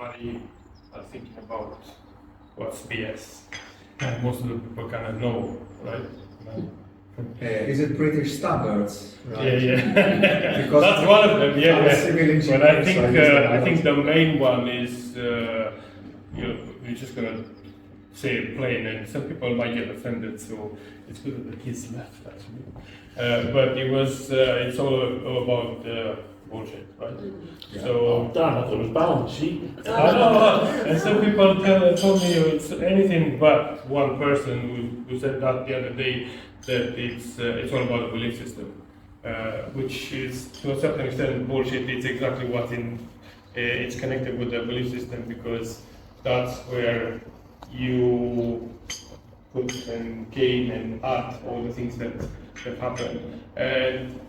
everybody are thinking about what's BS, and most of the people kind of know, right? Is it British standards? Right? Yeah. Because that's one of them. Yeah, I'm a civil engineer, but I think so I think the main one is you're just gonna say it plain, and some people might get offended. So it's good that the kids left actually. But it's all about bullshit, right? Yeah. So Damn, I thought it was balance sheet. I know, and some people told me it's anything but one person who said that the other day, that it's all about the belief system, which is to a certain extent bullshit. It's exactly what it's connected with the belief system, because that's where you put and gain and add all the things that happen. And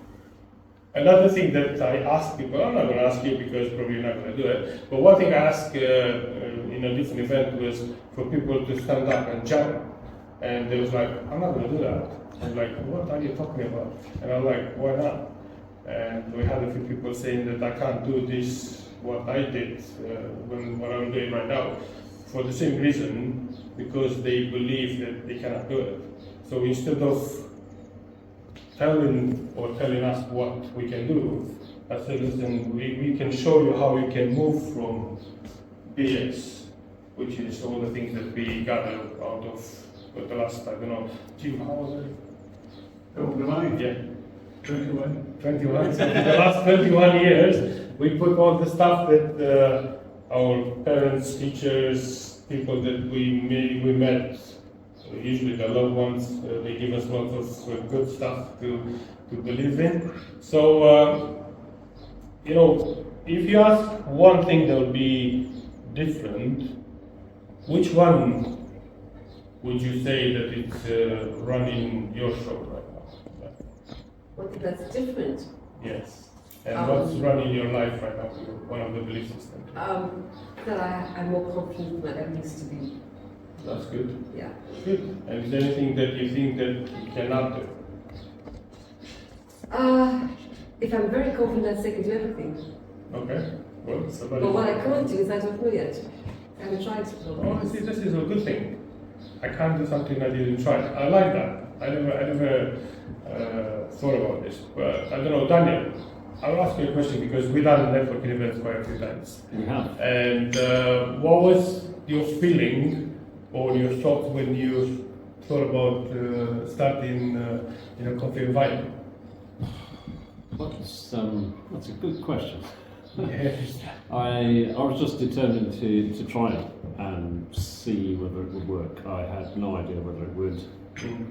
another thing that I ask people, I'm not going to ask you because probably you're not going to do it, but one thing I asked in a different event was for people to stand up and jump. And they was like, I'm not going to do that. I'm like, what are you talking about? And I'm like, why not? And we had a few people saying that I can't do this, what I did, what I'm doing right now, for the same reason, because they believe that they cannot do it. So instead of telling us what we can do, I said, listen, we can show you how you can move from BS, which is all the things that we gather out of the last, I don't know, Jim, how was it? Yeah. 21. So in the last 21 years, we put all the stuff that our parents, teachers, people that we met, usually the loved ones, they give us lots of good stuff to believe in. So, if you ask one thing that will be different, which one would you say that it's running your show right now? What that's different? Yes. And what's running your life right now? One of the belief systems. That I'm more confident than I used to be. That's good. Yeah. Good. And is there anything that you think that you cannot do? If I'm very confident, I can do everything. Okay. Well, somebody. But what I can't do is I don't know yet. I haven't tried to. Oh, see, this is a good thing. I can't do something I didn't try. I like that. I never thought about this. But I don't know, Daniel. I will ask you a question because we've done networking events quite a few times. We have. And what was your feeling or your thoughts when you thought about starting in a coffee environment? That's a good question. Yes. I was just determined to try it and see whether it would work. I had no idea whether it would.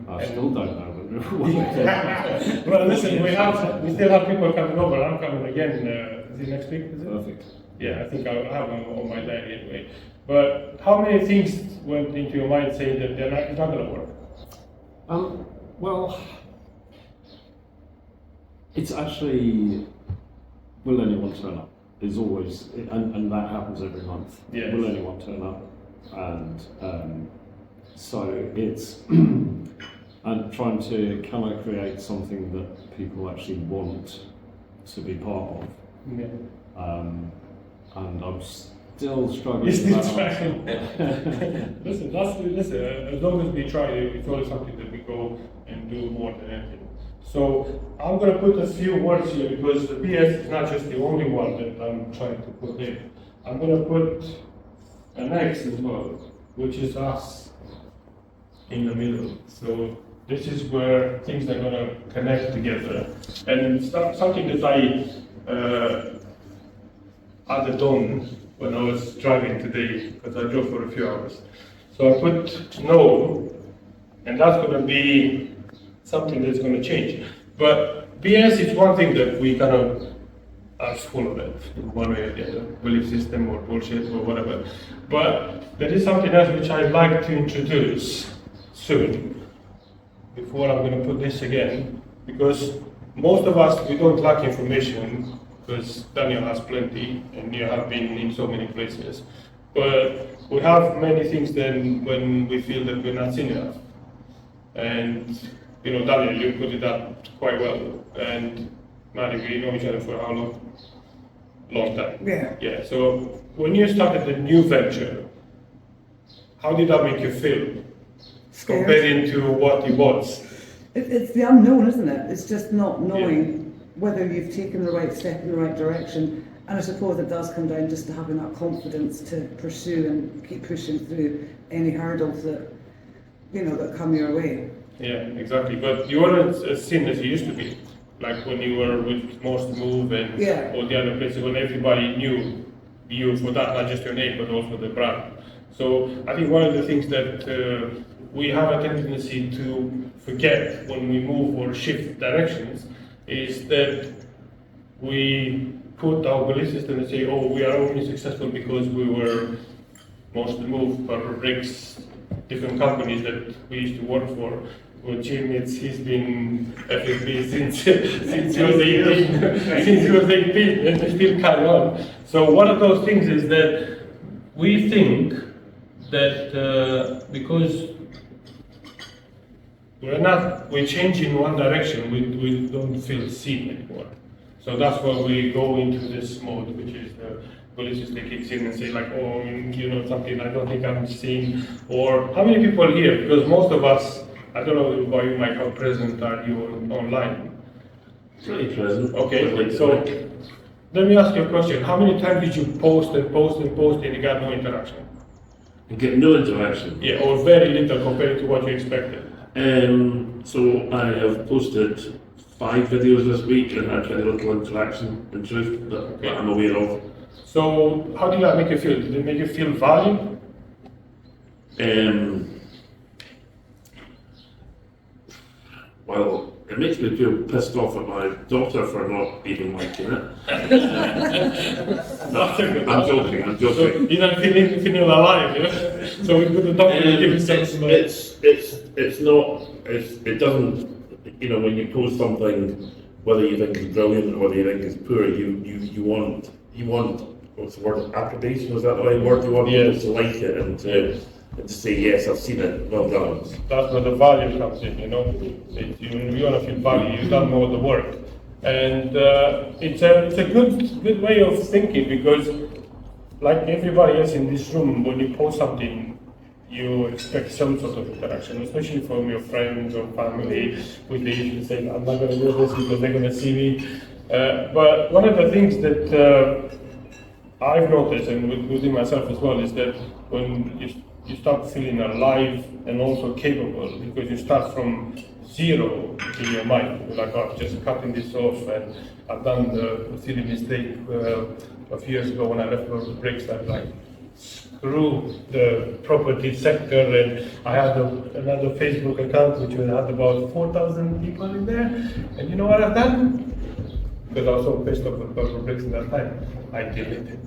I still don't know whether it would. Well, listen, we still have people coming over. I'm coming again. Is it next week? Is it? Perfect. Yeah, I think I have them on my diary anyway. But how many things went into your mind saying that it's not going to work? Well, it's actually, will anyone turn up? Is always, and that happens every month. Yes. Will anyone turn up? And so it's and trying to, can I create something that people actually want to be part of? Yeah. And I'm still struggling. You're still with that trying. Listen, as long as we try, it's always something that we go and do more than anything. So I'm going to put a few words here because the BS is not just the only one that I'm trying to put in. I'm going to put an X as well, which is us in the middle. So this is where things are going to connect together. And it's something that I added on when I was driving today, because I drove for a few hours. So I put no, and that's going to be something that's going to change. But BS is one thing that we kind of are full of it, in one way or the other, belief system or bullshit or whatever. But there is something else which I'd like to introduce soon, before I'm going to put this again, because most of us, we don't lack information, because Daniel has plenty, and you have been in so many places. But we have many things then when we feel that we're not seen enough. And Daniel, you put it up quite well. And Mary, we know each other for how long? long time. Yeah. Yeah. So when you started the new venture, how did that make you feel Scared. comparing to what it was? It's the unknown, isn't it? It's just not knowing whether you've taken the right step in the right direction. And I suppose it does come down just to having that confidence to pursue and keep pushing through any hurdles that, that come your way. Yeah, exactly. But you weren't as seen as you used to be. Like when you were with Most Move and all the other places, when everybody knew you for that, not just your name, but also the brand. So I think one of the things that we have a tendency to forget when we move or shift directions is that we put our belief system and say, oh, we are only successful because we were Most Move, Purple Bricks, different companies that we used to work for. Well, Jim, he's been FFB since he was 18, since he was 18, and they still carry on. So one of those things is that we think that because we're changing one direction, we don't feel seen anymore. So that's why we go into this mode, which is the police system kicks in and say like, oh, something I don't think I'm seen. Or how many people here? Because most of us, I don't know why you might, how present are you online? Pretty present. Okay, so let me ask you a question. How many times did you post and you got no interaction? You get no interaction. Yeah, or very little compared to what you expected. So I have posted 5 videos this week and had very little interaction in truth that I'm aware of. So how did that make you feel? Did it make you feel valued? Well, it makes me feel pissed off at my daughter for not even liking it. No, I'm joking. So you're not feeling alive, yeah? So we put the doctor and give it some. It doesn't. When you post something, whether you think it's brilliant or whether you think it's poor, you want what's the word, approbation? Was that the right word? You want people to like it and to say yes, I've seen it. Well done. That's where the value comes in. You want to feel value. You've done all the work, and it's a good way of thinking because, like everybody else in this room, when you post something, you expect some sort of interaction, especially from your friends or family, with the issue saying, I'm not going to do this because they're going to see me. But one of the things that I've noticed, and within myself as well, is that when you start feeling alive and also capable, because you start from zero in your mind. You're like, oh, just cutting this off, and I've done the silly mistake a few years ago when I left Purple Bricks, that like, screw the property sector, and I had another Facebook account which had about 4,000 people in there, and you know what I've done? Because I was so pissed off with Purple Bricks at that time, I deleted it.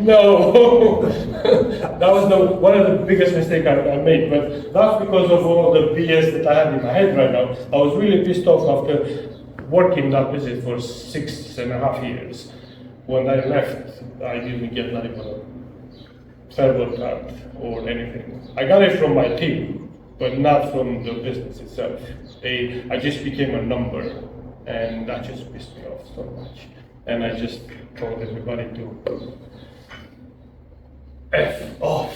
No, that was one of the biggest mistakes I made, but that's because of all the BS that I had in my head right now. I was really pissed off after working that business for 6.5 years. When I left, I didn't get not even a farewell card or anything. I got it from my team, but not from the business itself. I just became a number, and that just pissed me off so much. And I just told everybody to F off.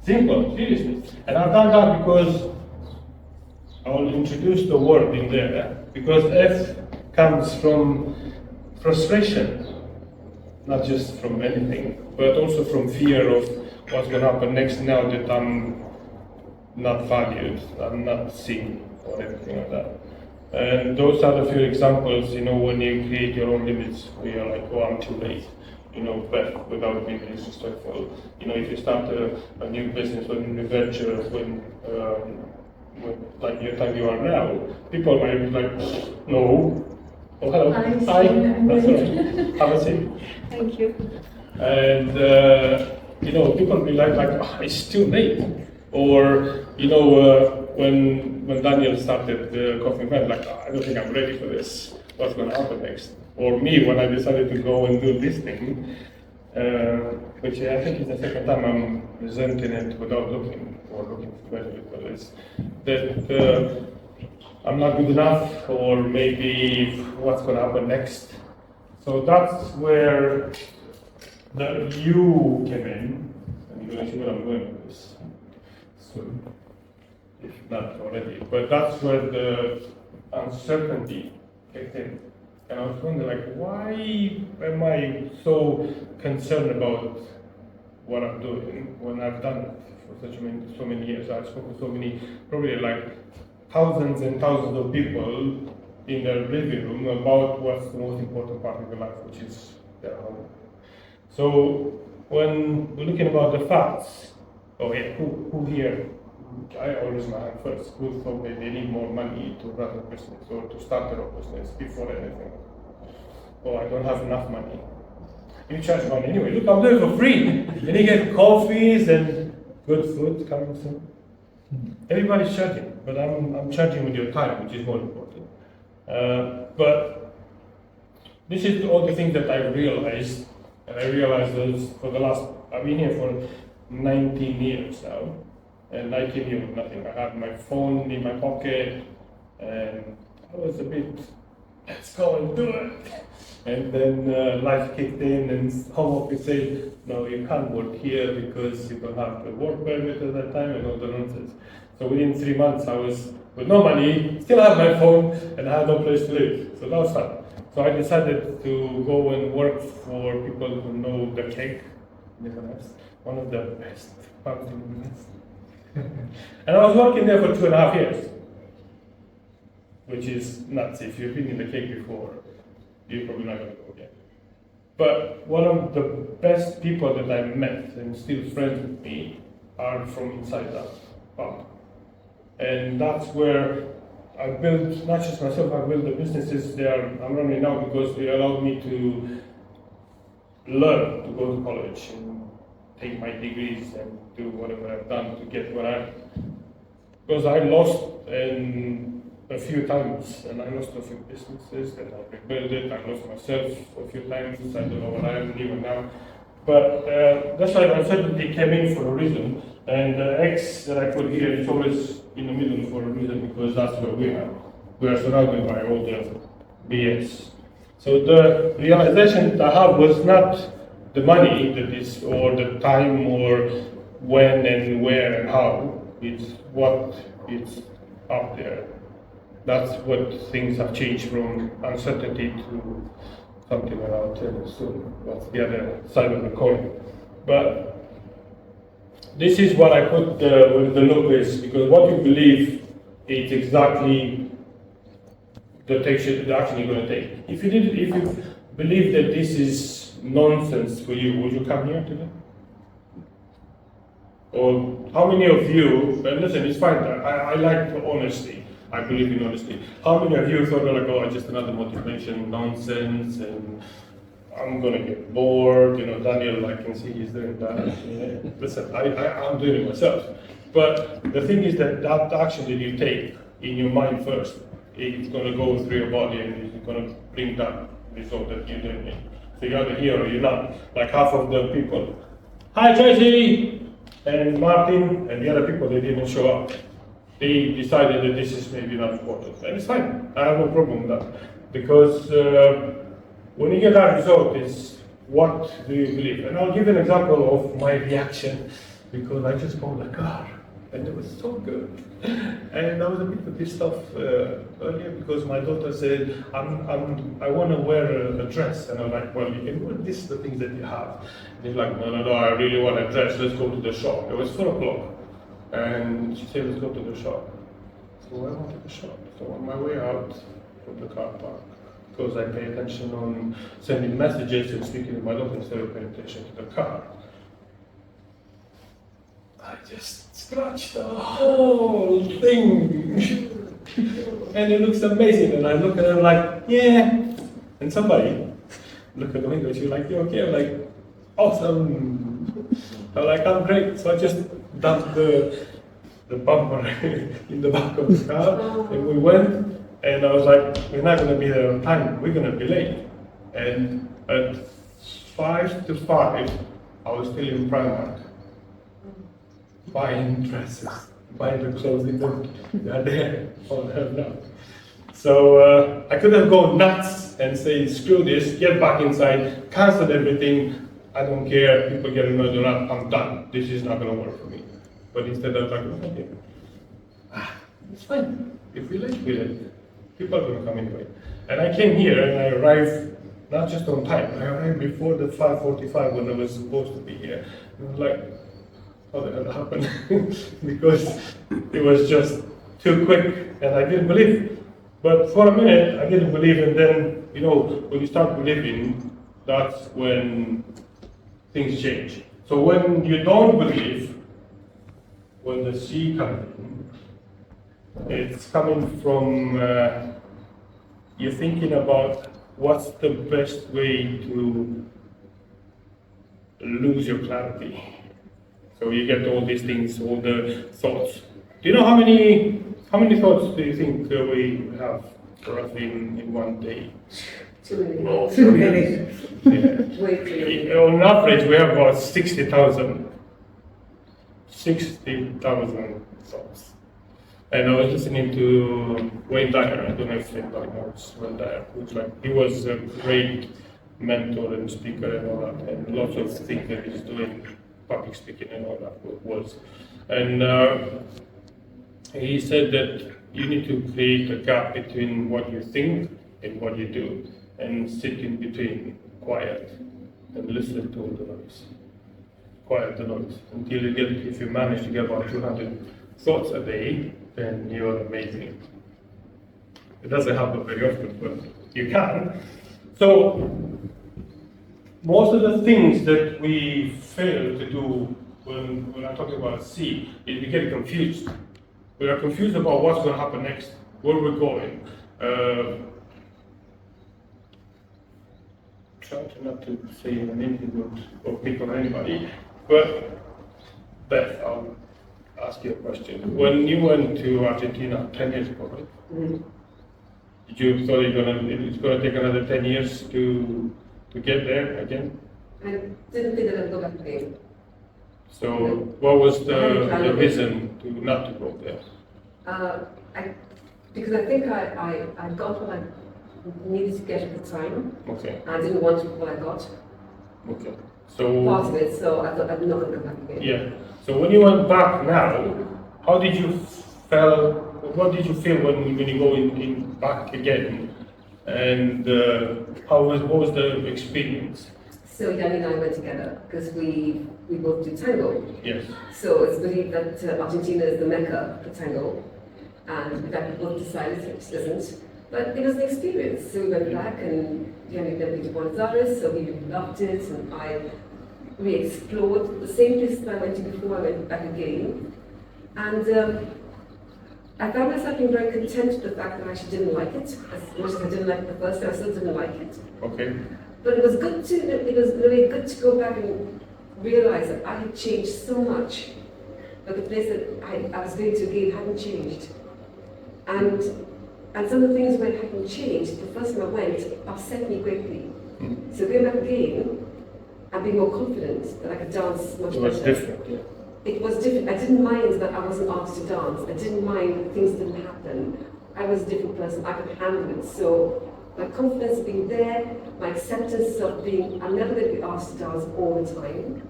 Simple, seriously. And I've done that because I will introduce the word in there, because F comes from frustration, not just from anything, but also from fear of what's going to happen next now that I'm not valued, I'm not seen, or anything like that. And those are the few examples, when you create your own limits, where you're like, oh, I'm too late, but without being disrespectful. If you start a new business or a new venture when like your time you are now, people might be like, no. Oh, hello. Hi. That's all right. Have a seat. Thank you. And people will be like, oh, it's too late. Or when Daniel started the coffee event, like, oh, I don't think I'm ready for this. What's going to happen next? Or me, when I decided to go and do this thing, which I think is the second time I'm presenting it without looking for it, but it's that I'm not good enough, or maybe what's going to happen next. So that's where the you came in, and you're going to see what I'm going with this soon, if not already. But that's where the uncertainty kicked in. And I was wondering, like, why am I so concerned about what I'm doing when I've done it for so many years? I've spoken to so many, probably like thousands and thousands of people in their living room about what's the most important part of their life, which is their home. So when we're looking about the facts, oh yeah, who here? I always my hand first. Who thought that they need more money to run a business or to start their own business before anything? Oh, I don't have enough money. You charge money anyway. Look, I'm doing it for free. And you get coffees and good food coming soon. Everybody's charging, but I'm charging with your time, which is more important. But this is all the things that I realized, and I realized those for the last. I've been here for 19 years now. And I came here with nothing. I had my phone in my pocket, and I was a bit, let's go and do it. And then life kicked in, and home office said, no, you can't work here because you don't have the work permit at that time, and all the nonsense. So within 3 months, I was with no money, still have my phone, and I had no place to live. So that was fun. So I decided to go and work for people who know the cake. One of the best parts in the business. And I was working there for 2.5 years, which is nuts. If you've been in the cake before, you're probably not going to go again. But one of the best people that I met and still friends with me are from inside that pub. And that's where I built, not just myself, I built the businesses there I'm running now because they allowed me to learn, to go to college and take my degrees and do whatever I've done to get where I am. Because I lost a few times, and I lost a few businesses, and I rebuilt it. I lost myself a few times. I don't know what I am even now. But that's why uncertainty came in for a reason. And the X that I put here is always in the middle for a reason, because that's where we are. We are surrounded by all the BS. So the realization that I have was not the money that is, or the time, or when and where and how. It's what is up there. That's what things have changed from uncertainty to something around soon. That's the other side of the coin. But this is what I put with the look is, because what you believe is exactly the action you're going to take. If you believe that this is nonsense for you, would you come here today? Or how many of you, and listen, it's fine, I like honesty, I believe in honesty. How many of you thought, like, oh, just another motivation nonsense, and I'm gonna get bored, Daniel, I can see he's doing that. Yeah. Listen, I'm doing it myself. But the thing is that action that you take in your mind first, it's gonna go through your body and it's gonna bring that result that you're doing. So you're either here or you're not. Like half of the people, hi Tracy! And Martin and the other people, they didn't show up. They decided that this is maybe not important. And it's fine, I have no problem with that. Because when you get that result, is what do you believe? And I'll give an example of my reaction, because I just bought a car. And it was so good. And I was a bit pissed off earlier because my daughter said, I want to wear a dress. And I'm like, well, you can wear this, the things that you have. And he's like, no, I really want a dress. Let's go to the shop. It was 4 o'clock. And she said, let's go to the shop. So I went to the shop. So on my way out from the car park, because I pay attention on sending messages and speaking to my daughter instead of paying attention to the car, I just scratched the whole thing. And it looks amazing. And I look at it like, yeah. And somebody look at the window, she's like, you okay? I'm like, awesome. I'm like, I'm great. So I just dumped the bumper in the back of the car. And we went. And I was like, we're not going to be there on time. We're going to be late. And at 5 to 5, I was still in Primark, buying dresses, buy the clothing that are there for them now. So I could have gone nuts and say, screw this, get back inside, cancel everything, I don't care, people get annoyed or not, I'm done. This is not gonna work for me. But instead I was like, okay, it's fine. If we like it, people are gonna come anyway. And I came here and I arrived not just on time, I arrived before the 5:45 when I was supposed to be here. I was like, how the hell happened? Because it was just too quick and I didn't believe. But for a minute I didn't believe, and then, you know, when you start believing, that's when things change. So when you don't believe, when the sea comes in, it's coming from you're thinking about what's the best way to lose your clarity. So you get all these things, all the thoughts. Do you know how many thoughts do you think we have roughly in one day? Too many. Oh, Too many. Yeah. Way too many. On average, we have about 60,000. 60,000 thoughts. And I was listening to Wayne Dyer. I don't know if anybody knows Wayne Dyer. He was a great mentor and speaker and all that, and lots of things that he's doing, public speaking and all that was. And he said that you need to create a gap between what you think and what you do, and sit in between, quiet, and listen to all the noise. Quiet the noise until you get, if you manage to get about 200 thoughts a day, then you're amazing. It doesn't happen very often, but you can. So, most of the things that we fail to do when I'm talking about C is we get confused. We are confused about what's going to happen next, where we're going. Try not to say anything or pick on anybody, but Beth, I'll ask you a question. When you went to Argentina 10 years ago, right? Mm-hmm. Did you thought it's going to take another 10 years to get there again? I didn't think that I'd go back again. So what was I hadn't planned the it. reason to not to go there? Because I think I got what I needed to get at the time. Okay, I didn't want what I got, okay. So part of it, so I thought I'm not going to go back again. yeah. So when you went back now, how did you feel? What did you feel when you go in back again? And what was the experience? So Yanni and I went together because we both do tango. Yes. So it's believed that Argentina is the mecca for tango, and that we both decided it isn't. But it was an experience. So we went back, and Yanni then went to Buenos Aires, so he loved it, and we explored the same places that I went to before. I went back again, and I found myself being very content with the fact that I actually didn't like it. As much as I didn't like it the first time, I still didn't like it. Okay. But it was really good to go back and realize that I had changed so much, but the place that I was going to again hadn't changed. And some of the things when it hadn't changed, the first time I went, upset me greatly. So going back again, and being more confident that I could dance much It was better. different. Yeah. It was different. I didn't mind that I wasn't asked to dance. I didn't mind that things didn't happen. I was a different person. I could handle it. So my confidence being there, my acceptance of being, I'm never going to be asked to dance all the time.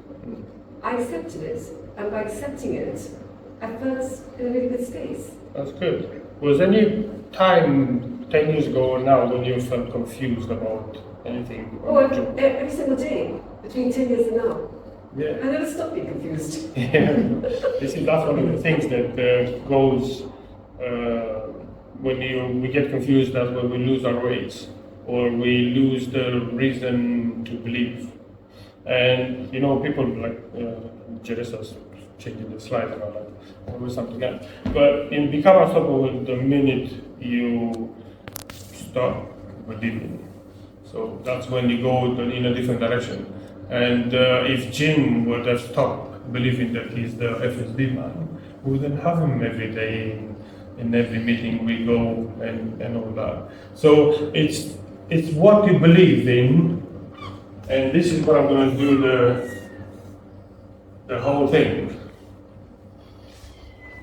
I accepted it. And by accepting it, I felt in a really good space. That's good. Was any time 10 years ago or now when you felt confused about anything? Oh, every single day, between 10 years and now. Yeah. I never stopped being confused. Yeah. That's one of the things that goes when we get confused. That's when we lose our ways, or we lose the reason to believe. And people like Jerissa's changing the slide and all that, or something else. But in Become Unstoppable, the minute you stop believing, so that's when you go in a different direction. And if Jim would have stopped believing that he's the FSB man, we wouldn't have him every day in every meeting we go and all that. So it's what you believe in, and this is what I'm going to do the whole thing.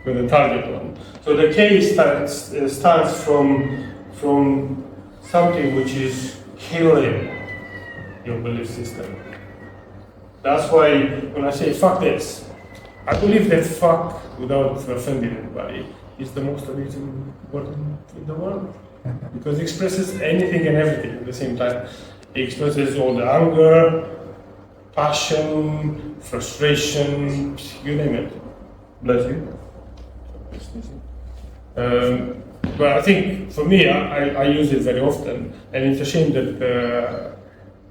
with the target one. So the K stands from something which is killing your belief system. That's why when I say fuck this, I believe that fuck, without offending anybody, is the most amazing word in the world. Because it expresses anything and everything at the same time. It expresses all the anger, passion, frustration, you name it. Bless you. But I think for me, I use it very often, and it's a shame that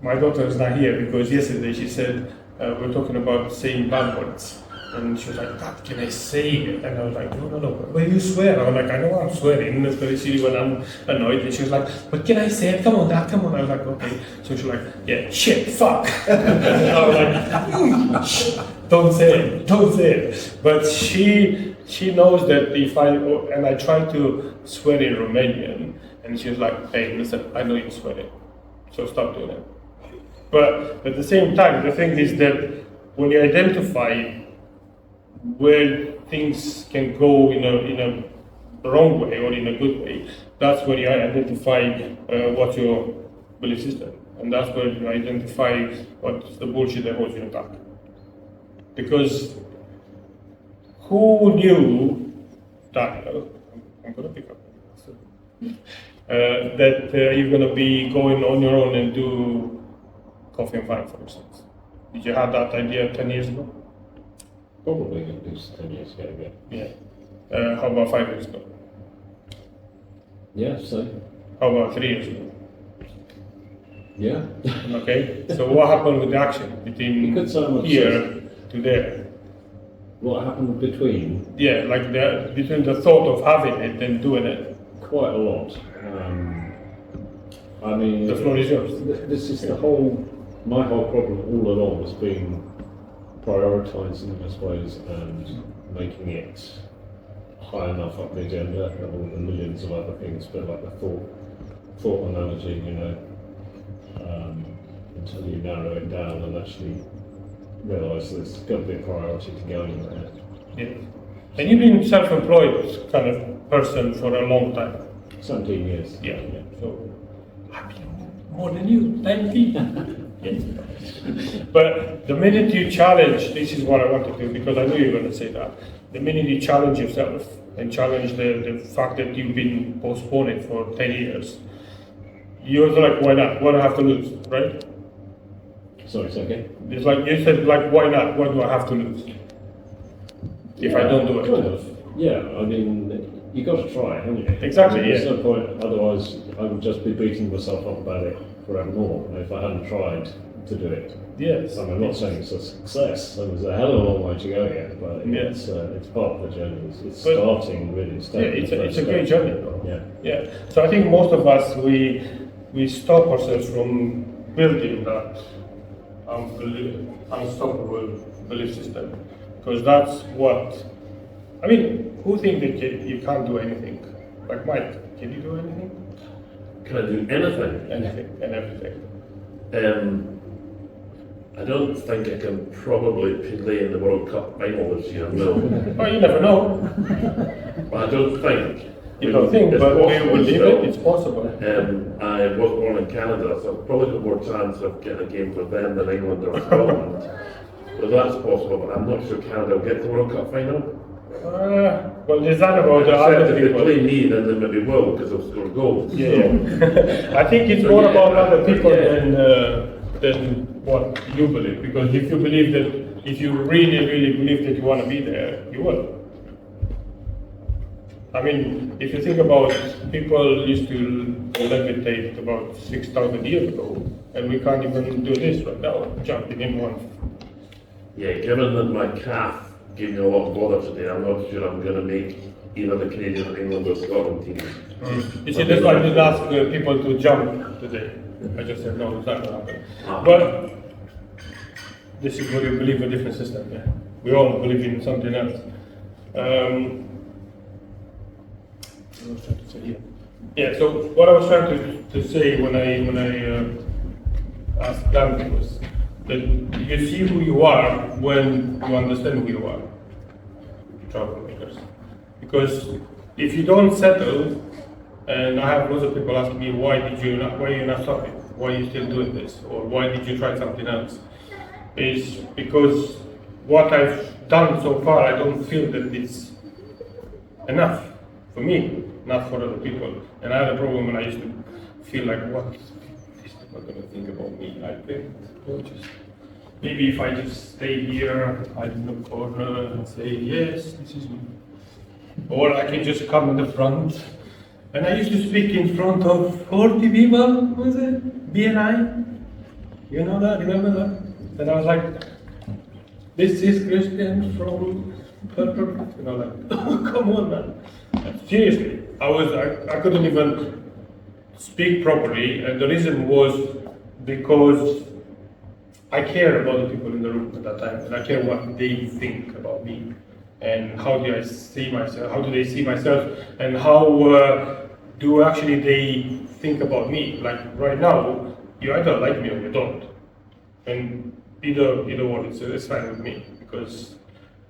my daughter is not here, because yesterday she said we're talking about saying bad words, and she was like, "Dad, can I say it?" And I was like, "No. But you swear." I was like, "I know I'm swearing, especially when I'm annoyed." And she was like, "But can I say it? Come on, Dad, come on." I was like, "Okay." So she was like, "Yeah, shit, fuck." And I was like, "Shh, don't say it." But she knows that if I try to swear in Romanian, and she was like, "Hey, listen, I know you swear it, so stop doing it." But at the same time, the thing is that when you identify where things can go in a wrong way or in a good way, that's when you identify what's your belief system, and that's where you identify what's the bullshit that holds you back. Because who knew that? I'm gonna pick up. That you're gonna be going on your own and do coffee and wine, for instance. Did you have that idea 10 years ago? Probably at least 10 years ago, yeah. Yeah. How about 5 years ago? Yeah, so, How about 3 years ago? yeah. Okay. So what happened with the action between You could say I'm here to there? What happened between? Yeah, like between the thought of having it and doing it. Quite a lot. I mean, The floor is yours. This is my whole problem all along has been prioritising, I suppose, and making it high enough up the agenda of all the millions of other things, but like the thought analogy, until you narrow it down and actually realise there's got to be a priority to going there. Yeah. And you've been self-employed kind of person for a long time. 17 years. Yeah. So I've been more than you, 19. But the minute you challenge, this is what I want to do, because I knew you were going to say that. The minute you challenge yourself and challenge the fact that you've been postponing for 10 years, you're like, why not? What do I have to lose, right? Sorry, it's okay. It's like you said, like, why not? What do I have to lose if I don't do it? Kind of. Yeah, I mean, you got to try, haven't you? Exactly, There's yeah. no point, otherwise I would just be beating myself up about it forevermore if I hadn't tried to do it. Yes. So I'm not saying it's a success, there was a hell of a long way to go yet, but Yeah. it's part of the journey. It's But- starting really. Yeah, it's a great journey, though. Yeah. Yeah. So I think most of us, we stop ourselves from building that unstoppable belief system, because that's what. I mean, who think that you can't do anything? Like Mike, can you do anything? Can I do anything? Anything and everything. I don't think I can probably play in the World Cup final this year, no. Well, you never know. But I don't think. You don't think, It's but we possible believe still. it. It's possible. I was born in Canada, so I've probably got more chance of getting a game for them than England or Scotland. But that's possible, but I'm not sure Canada will get to the World Cup final. Well, is that about the Except other if they people? play me, then they maybe will, because they'll score goals. Yeah. I think it's So, more yeah, about other people yeah. than what you believe. Because if you believe that, if you really, really believe that you want to be there, you will. I mean, if you think about people used to levitate about 6,000 years ago, and we can't even do this right now, jumping in one. Yeah, given that my calf gave me a lot of bother today, I'm not sure I'm going to make either the Canadian or England or Scotland teams. You see, that's why I didn't ask people to jump today. I just said, no, it's not going to happen. Ah. But this is where you believe a different system. Yeah? We all believe in something else. What was I trying to say here? Yeah, so what I was trying to say when I asked Dan was that you see who you are when you understand who you are. Troublemakers. Because if you don't settle, and I have lots of people asking me, why are you not stopping? Why are you still doing this? Or why did you try something else? It's because what I've done so far, I don't feel that it's enough for me, not for other people. And I had a problem when I used to feel like, what is these people going to think about me? I think, well, maybe if I just stay here, hide in the corner and say, yes, this is me. Or I can just come in the front. And I used to speak in front of 40 people, was it? BNI? You know that? Remember that? And I was like, this is Cristian from Purple. You know, like, oh, come on, man. Seriously, I couldn't even speak properly, and the reason was because I care about the people in the room at that time, and I care what they think about me, and how do I see myself, how do they see myself, and how do actually they think about me. Like right now, you either like me or you don't, and either one, it's fine with me, because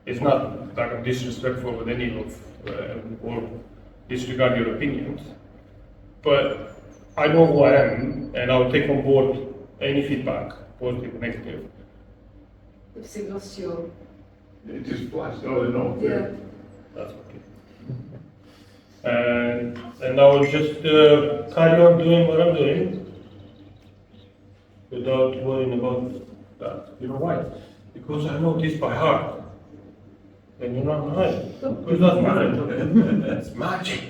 it's not like I'm disrespectful with any of, or disregard your opinions, but I know who I am, and I'll take on board any feedback, positive or negative. If you lost your... It just flashed out of nowhere. Yeah. That's okay. And I will just carry on doing what I'm doing without worrying about that. You know why? Because I know this by heart. And you know why? Because it doesn't matter. It's magic.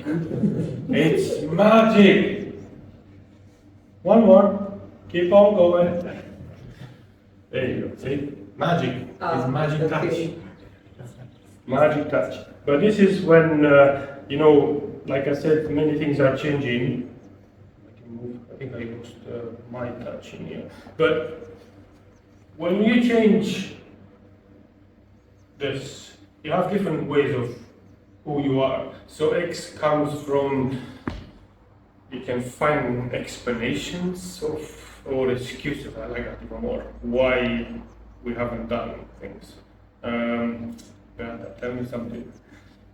It's magic. One more. Keep on going. There you go. See? Magic. It's magic touch. Magic touch. But this is when, you know, like I said, many things are changing. I can move. I think I lost my touch in here. But when you change this, you have different ways of who you are. So X comes from, you can find explanations of, or excuses, I like that even more, why we haven't done things. Tell me something.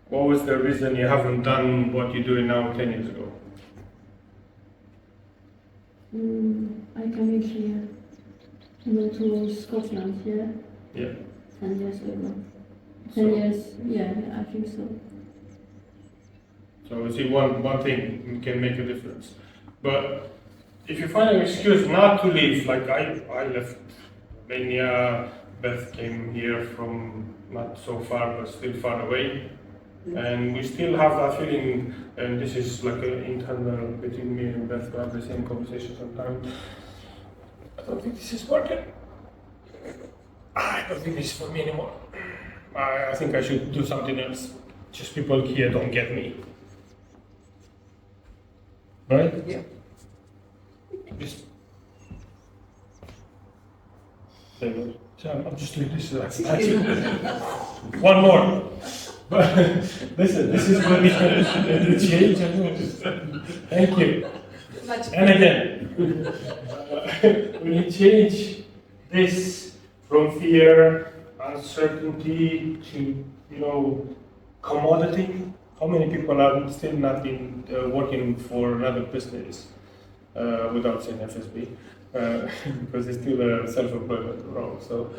What was the reason you haven't done what you're doing now 10 years ago? I came here, to Scotland, yeah, Yeah. 10 years ago. 10 So- years, yeah, I think so. So you see, one thing can make a difference. But if you find an excuse not to leave, like I left Romania, Beth came here from not so far, but still far away. And we still have that feeling, and this is like an internal between me and Beth, we have the same conversation sometimes. I don't think this is working. I don't think this is for me anymore. I think I should do something else. Just people here don't get me. Right? Yeah. Just. There you go. So I'm just doing this. That's it. One more. But listen, this is when we change. Thank you. And again, when you change this from fear, uncertainty to, you know, commodity, how many people are still not working for another business without saying FSB? Because it's still a self-employment role. So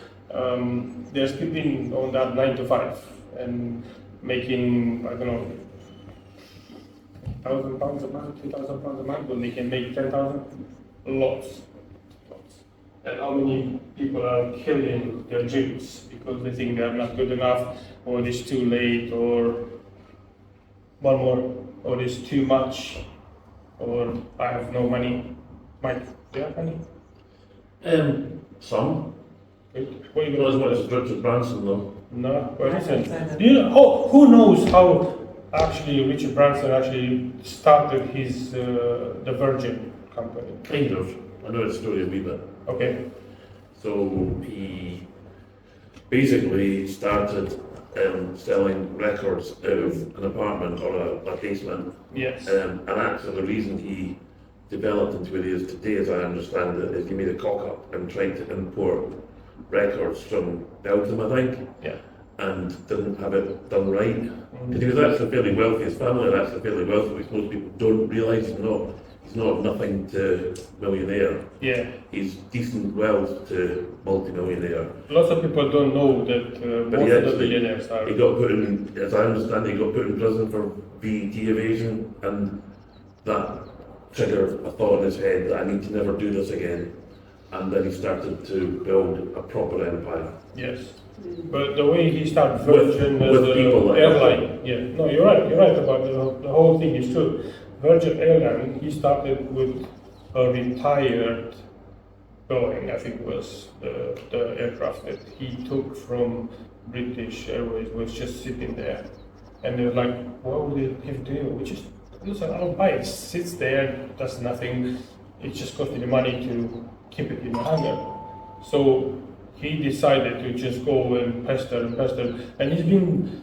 they're still being on that 9 to 5 and making, I don't know, £1,000 a month, £2,000 a month, when they can make 10,000. Lots. And how many people are killing their dreams because they think they're not good enough, or it's too late, or one more, or it's too much, or I have no money. Mike, do you have money? Some. What are you Not as going much to as Richard Branson though. No, but listen, do you know, who knows how actually Richard Branson actually started his the Virgin company? Kind of. I know his story a wee bit. Okay. So he basically started selling records out of an apartment or a basement. Yes. And actually the reason he developed into what he is today, as I understand it, is he made a cock up and tried to import records from Belgium, I think. Yeah. and didn't have it done right. Because he was actually fairly wealthy, his family are actually fairly wealthy, which most people don't realise. He's not nothing to millionaire. Yeah. He's decent wealth to multi-millionaire. Lots of people don't know that But most he of the actually- billionaires are. He got put in, as I understand it, he got put in prison for VAT evasion, and that triggered a thought in his head that I need to never do this again. And then he started to build a proper empire. Yes. But the way he started With- Virgin with as people an like airline, yeah, no, you're right about the whole thing is true. Virgin Airline, he started with a retired Boeing, I think was the aircraft that he took from British Airways, was just sitting there. And they were like, what would it have to do? We just, listen, I don't buy it, sits there, does nothing, it just costs me the money to keep it in the hangar. So he decided to just go and pester, and he's been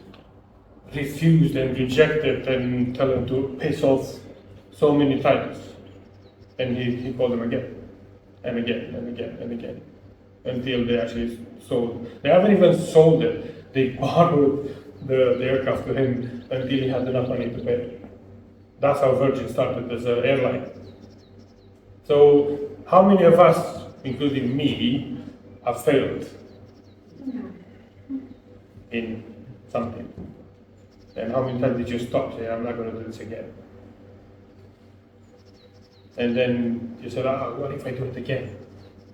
refused and rejected and told to piss off so many times. And he called them again, and again, and again, and again, until they actually sold. They haven't even sold it, they borrowed the aircraft to him until he had enough money to pay. That's how Virgin started as an airline. So how many of us, including me, have failed in something? And how many times did you stop saying, I'm not going to do this again? And then you said, what if I do it again?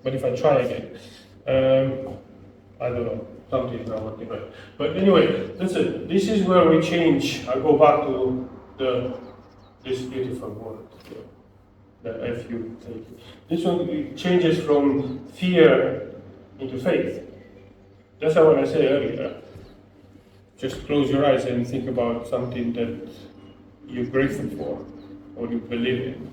What if I try again? I don't know, something is not working right. But anyway, listen, this is where we change. I go back to this beautiful word, the FU. This one changes from fear into faith. That's what I said earlier. Just close your eyes and think about something that you're grateful for or you believe in.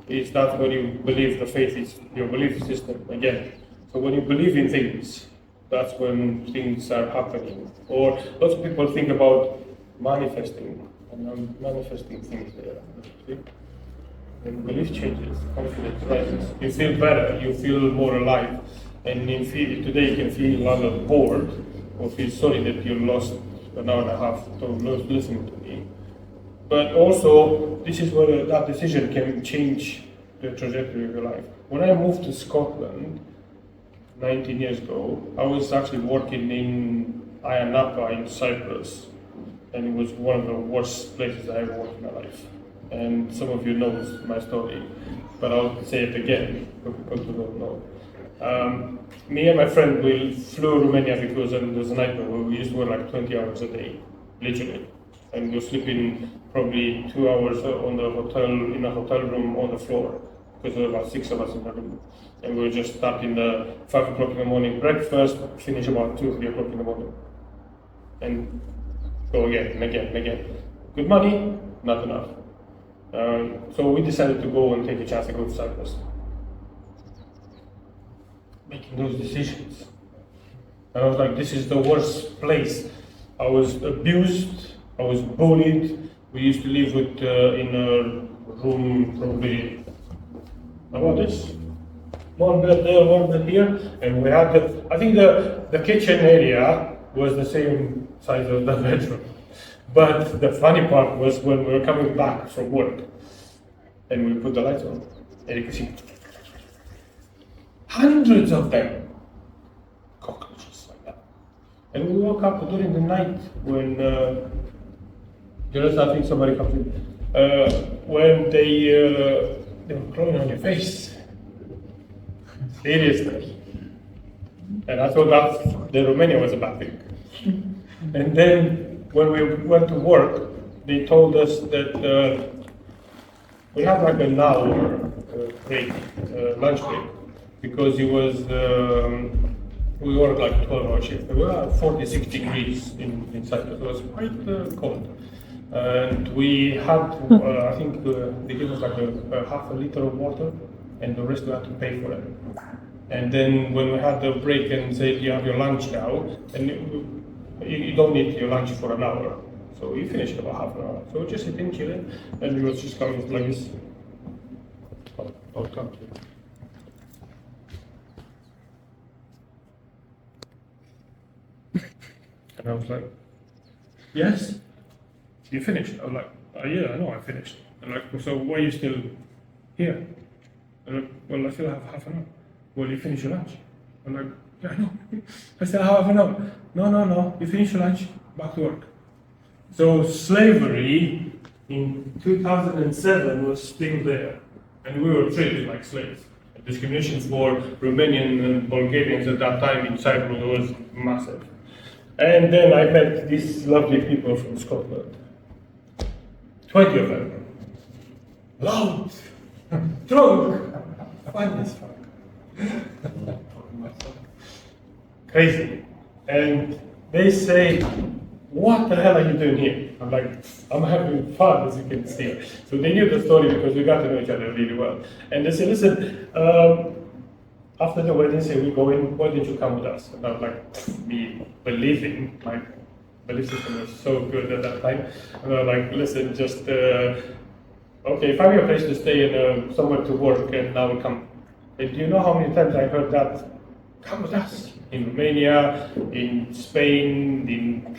It's not when you believe the faith is your belief system again. So when you believe in things, that's when things are happening. Or lots of people think about manifesting, and I'm manifesting things there. See? When belief changes, confidence rises. You feel better, you feel more alive. And today you can feel rather bored or feel sorry that you lost an hour and a half to listening to me. But also, this is where that decision can change the trajectory of your life. When I moved to Scotland 19 years ago, I was actually working in Ayia Napa in Cyprus, and it was one of the worst places I ever worked in my life. And some of you know my story, but I'll say it again for people who don't know. Me and my friend, we flew Romania because there was a nightmare where we used to work like 20 hours a day, literally. And we were sleeping probably 2 hours in a hotel room on the floor, because there were about 6 of us in the room. And we were just starting the 5 o'clock in the morning breakfast, finish about 2, 3 o'clock in the morning. And go again and again and again. Good money, not enough. So we decided to go and take a chance to go to Cyprus. Making those decisions. And I was like, this is the worst place. I was abused, I was bullied. We used to live in a room probably about this. One bed there, one bed here. And we had I think the kitchen area was the same size as the bedroom. But the funny part was when we were coming back from work and we put the lights on, and you could see hundreds of them, cockroaches like that. And we woke up during the night when, I think somebody comes in, when they were crawling on your face. Seriously. And I thought that the Romania was a bad thing. And then when we went to work, they told us that we had like an hour break, lunch break, because it was, we worked like 12-hour shift. We were at 46 degrees inside, it was quite cold. And we had, I think they gave us like a half a liter of water, and the rest we had to pay for it. And then when we had the break and said you have your lunch now, and you don't need your lunch for an hour. So you finish in about half an hour. So just sitting, chilling, and we was just coming like this. I'll come to you. And I was like, yes, you finished? I was like, yeah, I know I finished. And like, so why are you still here? And like, well, I still have half an hour. Well, you finish your lunch. I'm like, yeah, I know. I still have half an hour. No, you finish your lunch, back to work. So slavery in 2007 was still there, and we were treated like slaves. Discrimination for Romanian and Bulgarians at that time in Cyprus was massive. And then I met these lovely people from Scotland. 20 of them. Loud, drunk, fun as fuck. Crazy. And they say, what the hell are you doing here? I'm like, I'm having fun, as you can see. So they knew the story because we got to know each other really well. And they said, listen, after the wedding, say we go in, why didn't you come with us? And I was like, me believing, my belief system was so good at that time. And I was like, listen, just, okay, find me a place to stay and somewhere to work, and I will come. And do you know how many times I heard that? Come with us. In Romania, in Spain, in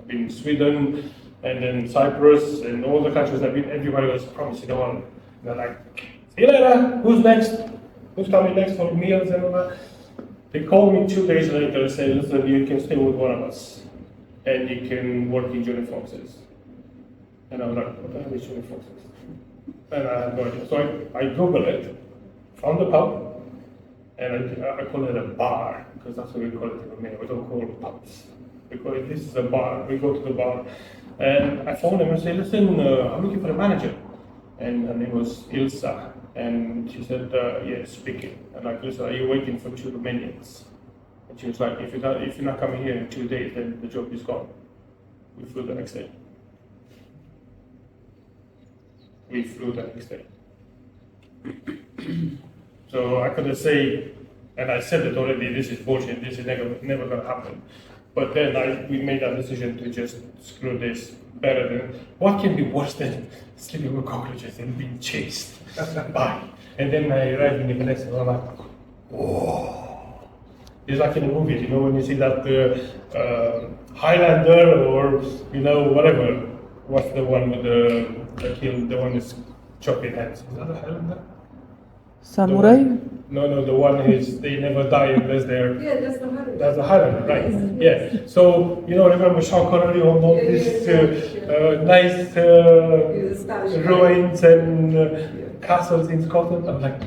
in Sweden, and then Cyprus, and all the countries I've been, everybody was promising one. They're like, see you later, who's next? Who's coming next for meals and all that? They called me 2 days later and said, listen, you can stay with one of us, and you can work in Johnny Fox's. And I was like, what the hell is Johnny Fox's? And I had no idea. So I Googled it, found the pub, and I call it a bar, because that's what we call it in Romania. We don't call it pubs. Because this is a bar, we go to the bar, and I phoned him and said, listen, I'm looking for a manager. And her name was Ilsa, and she said, yes, speaking. And like, listen, are you waiting for 2 Romanians? And she was like, if you're not coming here in 2 days, then the job is gone. We flew the next day. So I couldn't say, and I said it already, this is bullshit, this is never gonna happen. But then we made that decision to just screw this better than, what can be worse than sleeping with cockroaches and being chased by? And then I arrived in the place and I'm like, whoa. It's like in the movies, you know, when you see that Highlander or, you know, whatever. What's the one with the one is chopping heads? Is that a Highlander? Samurai? No, the one is they never die unless they're. Yeah, that's the Highlander. That's the Highlander, right? Yeah. So you know, remember Sean Connery on all these nice ruins and castles in Scotland. I'm like,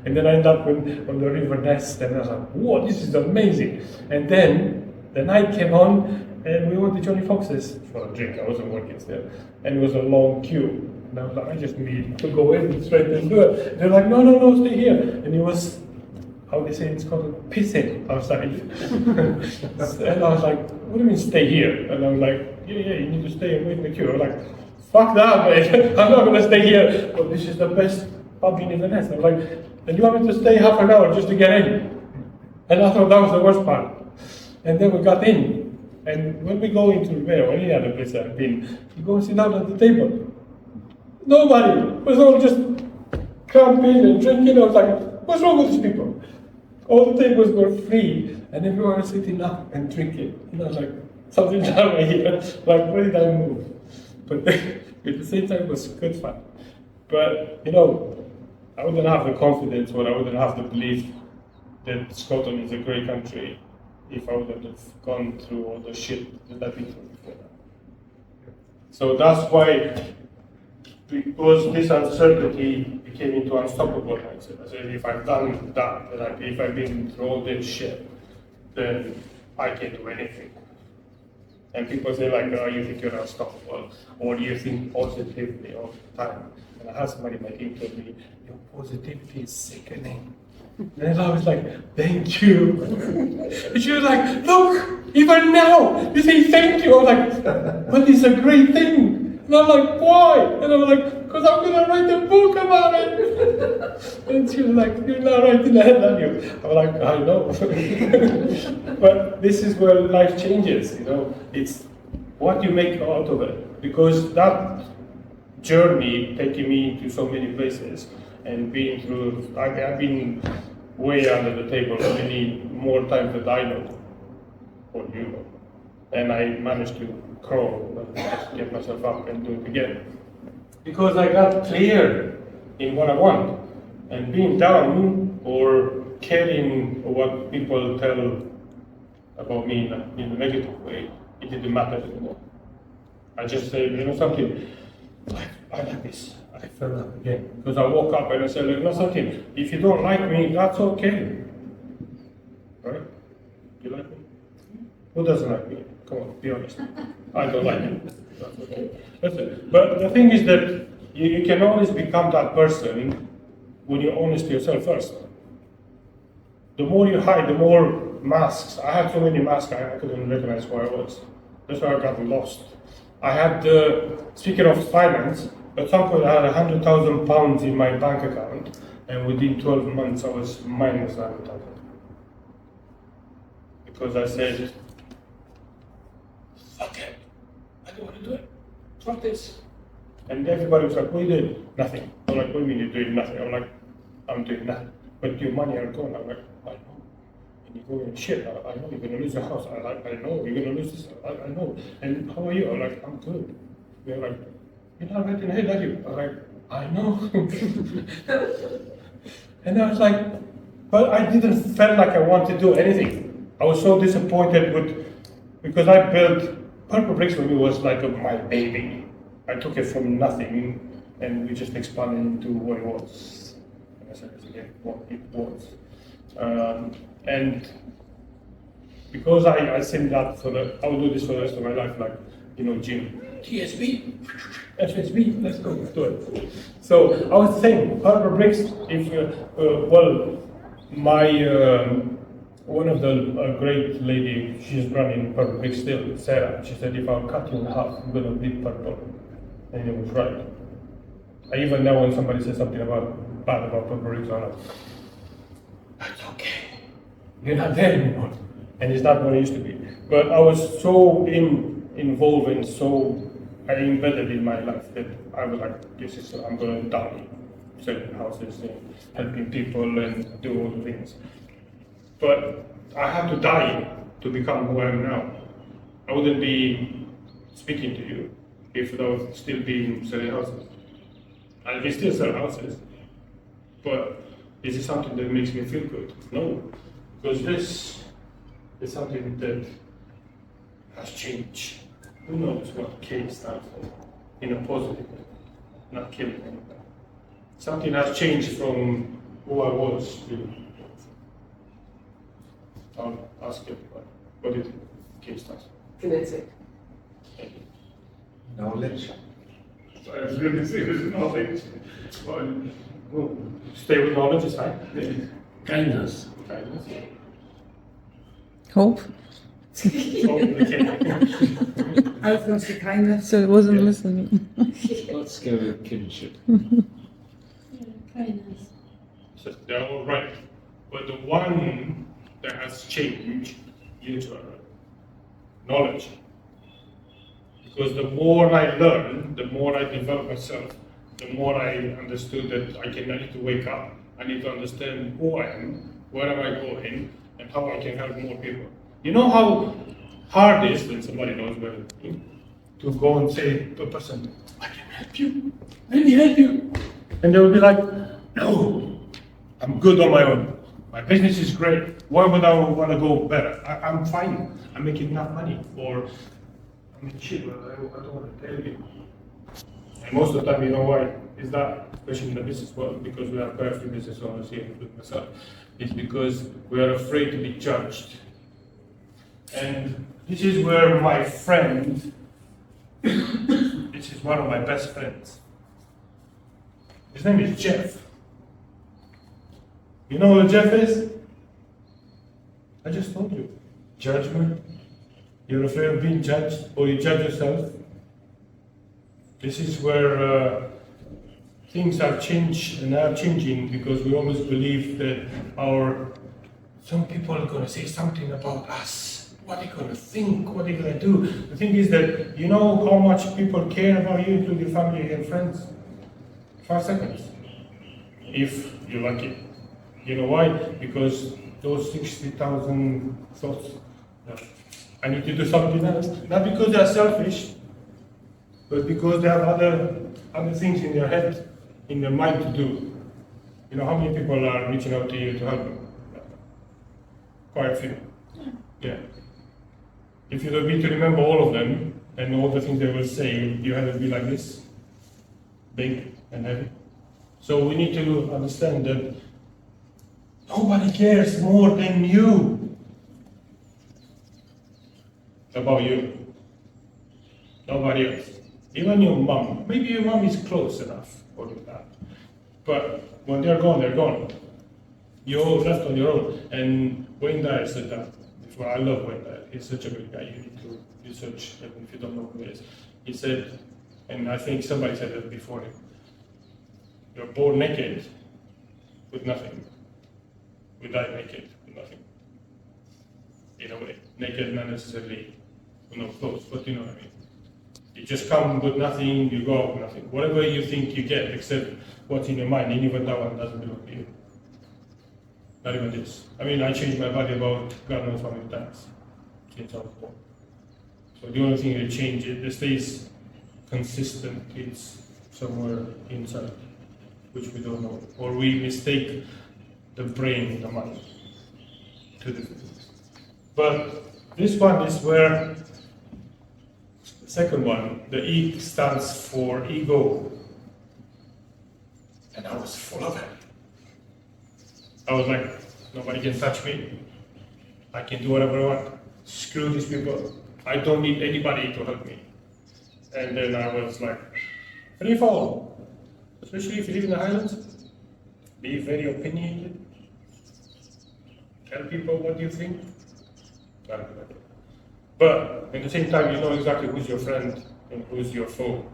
and then I end up on the River Ness, and I was like, whoa, this is amazing. And then the night came on, and we went to Johnny Fox's for a drink. I wasn't working still, and it was a long queue. And I was like, I just need to go in straight and do it. They're like, no, stay here. And he was, how they say in Scotland, pissing outside. And I was like, what do you mean stay here? And I was like, yeah, you need to stay and wait in the queue. I was like, fuck that, mate. I'm not going to stay here. But this is the best pub in Inverness. I was like, and you want me to stay half an hour just to get in? And I thought that was the worst part. And then we got in. And when we go into Rivera or any other place I've been, you go and sit down at the table. Nobody. It was all just camping and drinking. I was like, what's wrong with these people? All the tables were free, and everyone was sitting up and drinking. And I was like, something's wrong here. Like, where did I move? But at the same time, it was good fun. But, you know, I wouldn't have the confidence or I wouldn't have the belief that Scotland is a great country if I wouldn't have gone through all the shit that I've been through before. So that's why, because this uncertainty became into unstoppable mindset. I said, if I've done that, if I've been through all this shit, then I can do anything. And people say like, oh, you think you're unstoppable, or you think positively all the time. And I had somebody in my team tell me, your positivity is sickening. And I was like, thank you. And she was like, look, even now, you say thank you. I was like, but it's a great thing. And I'm like, why? And I'm like, because I'm going to write a book about it. And she was like, you're not writing that, are you? I'm like, I know. But this is where life changes, you know. It's what you make out of it. Because that journey taking me to so many places and being through, I've been way under the table many more times than I know. for you. And I managed to crawl, and just get myself up and do it again. Because I got clear in what I want. And being down or caring what people tell about me in a negative way, it didn't matter anymore. I just said, you know something, I like this. I fell up again. Because I woke up and I said, you know something, if you don't like me, that's okay. Right? You like me? Who doesn't like me? Come on, be honest. I don't like you. That's okay. That's it. But the thing is that you can always become that person when you're honest to yourself first. The more you hide, the more masks. I had so many masks, I couldn't recognize who I was. That's why I got lost. I had, speaking of finance, at some point I had £100,000 in my bank account, and within 12 months I was minus 100,000. Because I said, fuck it, I don't want to do it. Fuck this. And everybody was like, what are you doing? Nothing. I'm like, what do you mean you're doing nothing? I'm like, I'm doing nothing. But your money are gone. I'm like, I know. And you go in shit, I know you're gonna lose your house. I know you're gonna lose this. I know. And how are you? I'm like, I'm good. They're like, you're not right in the head, are you? I'm like, I know. And I was like, but I didn't feel like I wanted to do anything. I was so disappointed because I built, Purple Bricks for me was like my baby. I took it from nothing and we just expanded into what it was. And I said this again, what it was. And because I said that I will do this for the rest of my life, like, you know, gym, TSB, FSB, let's go, do it. So I was saying, Purple Bricks, if one of the great lady, she's running Purple Bricks still, Sarah, she said, if I'll cut you in half, I'm gonna be purple. And it was right. I even know when somebody says something bad about Purple Bricks, I'm like, that's okay. You're not there anymore. And it's not what it used to be. But I was so involved and so embedded in my life that I was like, I'm going to die, selling houses and helping people and do all the things. But I had to die to become who I am now. I wouldn't be speaking to you if I was still selling houses. I can still sell houses, but is it something that makes me feel good? No, because this is something that has changed. Who knows what K stands for in a positive way, not killing anyone. Something has changed from who I was to. I'll ask everybody, what do you think K stands for? Kinetic. Knowledge. I was going to say there's knowledge. Well, stay with knowledge is fine. Kindness. Kindness. Hope. Okay. I was going to say kindness. So it wasn't listening. Let's go with kinship. Yeah, kindness. So they're all right. But the one that has changed is knowledge. Because the more I learn, the more I develop myself, the more I understood that I need to wake up. I need to understand who I am, where am I going, and how I can help more people. You know how hard it is when somebody knows where to go and say to a person, I can help you, let me help you. And they will be like, no, I'm good on my own. My business is great. Why would I want to go better? I'm fine. I'm making enough money. Or, I mean, shit, well, I don't want to tell you. And most of the time, you know why is that, especially in the business world, because we have very few business owners here, including myself, it's because we are afraid to be judged. And this is where my friend, this is one of my best friends. His name is Jeff. You know who Jeff is? I just told you. Judgment. You're afraid of being judged, or you judge yourself. This is where things have changed and are changing, because we always believe that some people are going to say something about us. What are they going to think? What are they going to do? The thing is that you know how much people care about you, including family and friends? 5 seconds. If you like it. You know why? Because those 60,000 thoughts No. I need to do something else. Not because they are selfish, but because they have other things in their head, in their mind to do. You know, how many people are reaching out to you to help them? Quite a few. Yeah. If you don't need to remember all of them and all the things they will say, you have to be like this, big and heavy. So we need to understand that nobody cares more than you about you. Nobody else. Even your mom. Maybe your mom is close enough for that. But when they're gone, they're gone. You're left on your own. And Wayne Dyer said that before. I love Wayne Dyer. He's such a good guy. You need to research him if you don't know who he is. He said, and I think somebody said that before him, you're born naked with nothing. We die naked with nothing. In a way. Naked, not necessarily with no clothes, but you know what I mean. You just come with nothing, you go out with nothing. Whatever you think you get, except what's in your mind, and even that one doesn't belong to you. Not even this. I mean, I changed my body about God knows how many times since I was born. So the only thing that changes, it stays consistent, is somewhere inside, which we don't know. Or we mistake the brain and the mind. Two different things. But this one is where the second one, the E stands for ego. And I was full of it. I was like, nobody can touch me. I can do whatever I want. Screw these people. I don't need anybody to help me. And then I was like, free fall. Especially if you live in the Highlands. Be very opinionated. Tell people what you think. But at the same time, you know exactly who's your friend and who's your foe.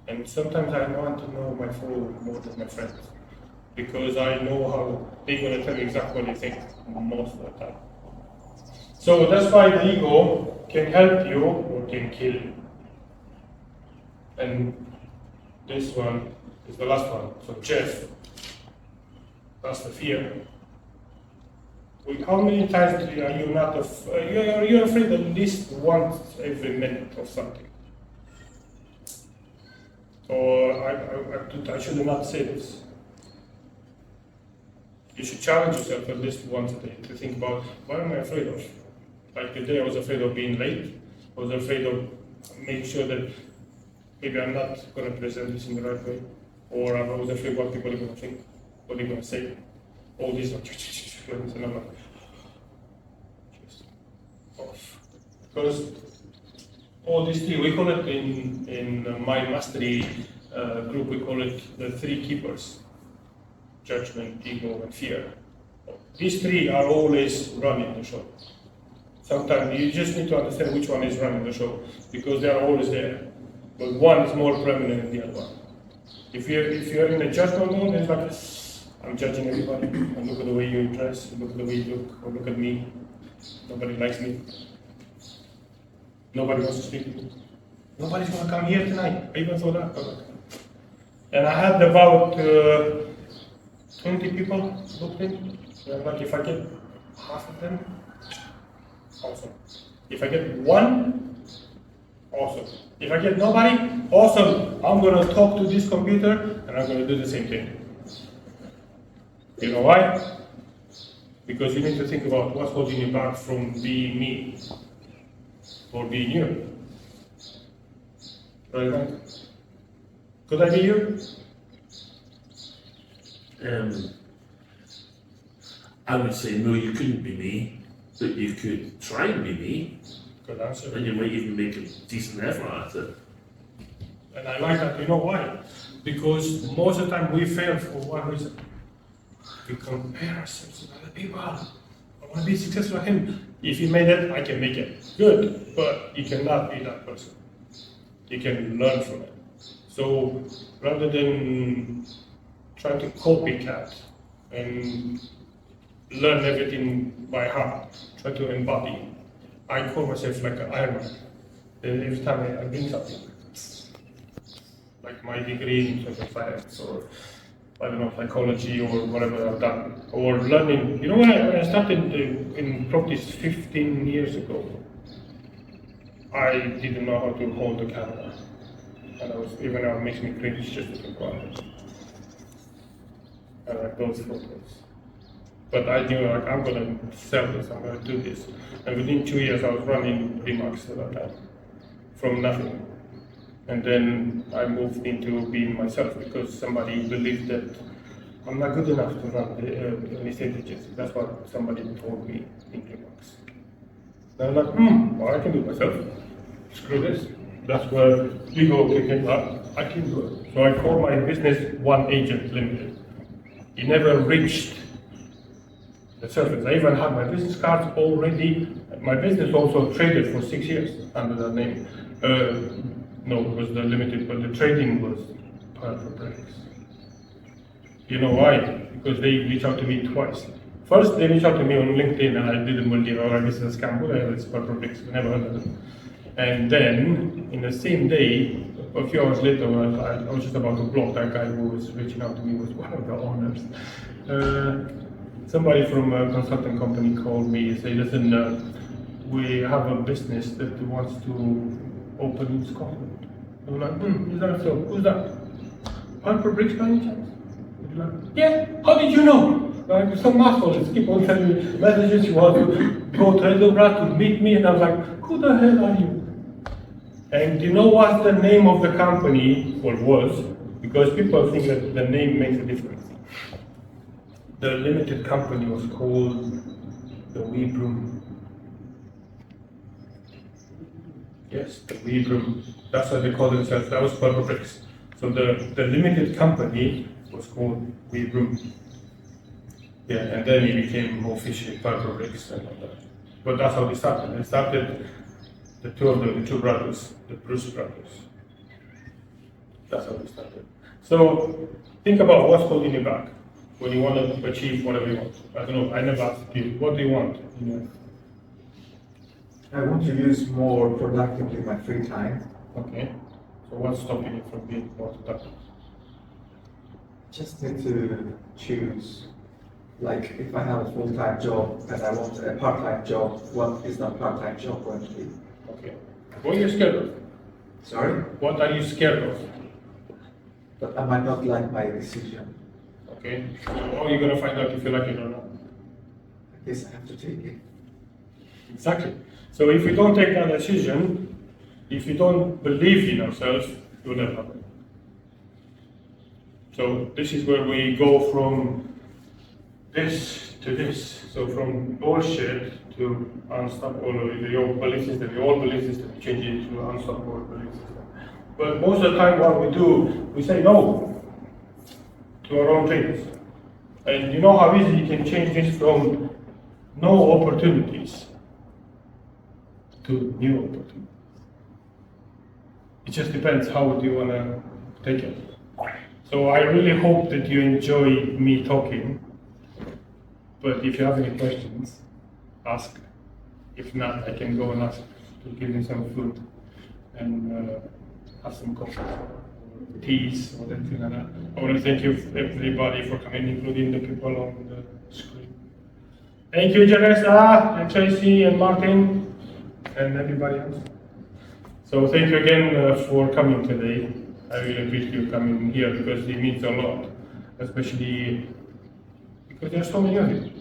And sometimes I want to know my foe more than my friends. Because I know how they're going to tell me exactly what they think most of the time. So that's why the ego can help you or can kill you. And this one is the last one. So Jeff, that's the fear. How many times are you not you're afraid at least once every minute of something? Or I should not say this. You should challenge yourself at least once a day to think about, what am I afraid of? Like today I was afraid of being late. I was afraid of making sure that maybe I'm not going to present this in the right way. Or I was afraid what people are going to think, what they're going to say. All these are and I'm like, just off. Because all these three, we call it in Mind Mastery group, we call it the three keepers. Judgment, ego, and fear. These three are always running the show. Sometimes you just need to understand which one is running the show, because they are always there. But one is more prominent than the other one. If you're in a judgment mode, it's like, I'm judging everybody. And look at the way you dress, look at the way you look, or look at me. Nobody likes me. Nobody wants to speak to me. Nobody's going to come here tonight. I even thought that. And I had about 20 people booked in. Like if I get half of them, awesome. If I get one, awesome. If I get nobody, awesome. I'm going to talk to this computer and I'm going to do the same thing. You know why? Because you need to think about what's holding you back from being me or being you. Right, Mike? Could I be you? I would say no, you couldn't be me, but you could try and be me. Good answer. And you might even make a decent effort at it. And I like that. You know why? Because most of the time we fail for one reason. We compare ourselves with other people. I want to be successful like him. If he made it, I can make it. Good, but you cannot be that person. You can learn from it. So rather than trying to copycat and learn everything by heart, try to embody. I call myself like an Iron Man. Every time I bring something, like my degree in social science or I don't know, psychology or whatever I've done, or learning. You know, when I started in practice 15 years ago, I didn't know how to hold the camera, and even now it makes me cringe just to think about it. And like those photos. But I knew like I'm gonna sell this, I'm gonna do this. And within 2 years I was running Remax at that time, from nothing. And then I moved into being myself because somebody believed that I'm not good enough to run an estate agency. That's what somebody told me in Remax. And I'm like, well, I can do it myself. Screw this. That's where ego came up. I can do it. So I called my business One Agent Limited. It never reached the surface. I even had my business cards already. My business also traded for 6 years under that name. No, it was the limited, but the trading was Purple Bricks. You know why? Because they reached out to me twice. First, they reached out to me on LinkedIn, and I didn't believe, oh, this is a scam. It's Purple Bricks. I never heard of it. And then, in the same day, a few hours later, I was just about to block that guy who was reaching out to me, was one of the owners. Somebody from a consulting company called me and said, listen, we have a business that wants to open in Scotland. I'm like, is that so? Who's that? Purple Bricks by any chance? Like, yeah, how did you know? Like, some assholes keep on sending me messages, you want to go to Edinburgh to meet me, and I was like, who the hell are you? And you know what the name of the company was? Because people think that the name makes a difference. The limited company was called the Wee Broom. Yes, the Wee Broom. That's what they call themselves. That was Purple Bricks. So the limited company was called Wee Broom. Yeah, and then it became officially Purple Bricks and all that. But that's how they started. They started, the two of them, the two brothers, the Bruce brothers. That's how they started. So think about what's holding you back when you want to achieve whatever you want. I don't know, I never asked you, what do you want in life? I want to use more productively my free time. Okay. So what's stopping you from being more productive? Just need to choose. Like if I have a full-time job and I want a part-time job, what is that part-time job going to be? Okay. What are you scared of? Sorry? What are you scared of? But I might not like my decision. Okay. So how are you going to find out if you like it or not? I guess I have to take it. Exactly. So if you don't take that decision, if you don't believe in yourself, you'll never have it. So this is where we go from this to this. So from bullshit to unstoppable, your belief system, your old belief system, change it to unstoppable belief system. But most of the time what we do, we say no to our own dreams. And you know how easy you can change this from no opportunities to new opportunities. It just depends how do you want to take it. So I really hope that you enjoy me talking. But if you have any questions, ask. If not, I can go and ask to give you some food and have some coffee, or teas, or anything like that. I want to thank you everybody for coming, including the people on the screen. Thank you, Janessa, and Tracy, and Martin, and everybody else. So thank you again for coming today. I really appreciate you coming here because it means a lot, especially because there are so many of you.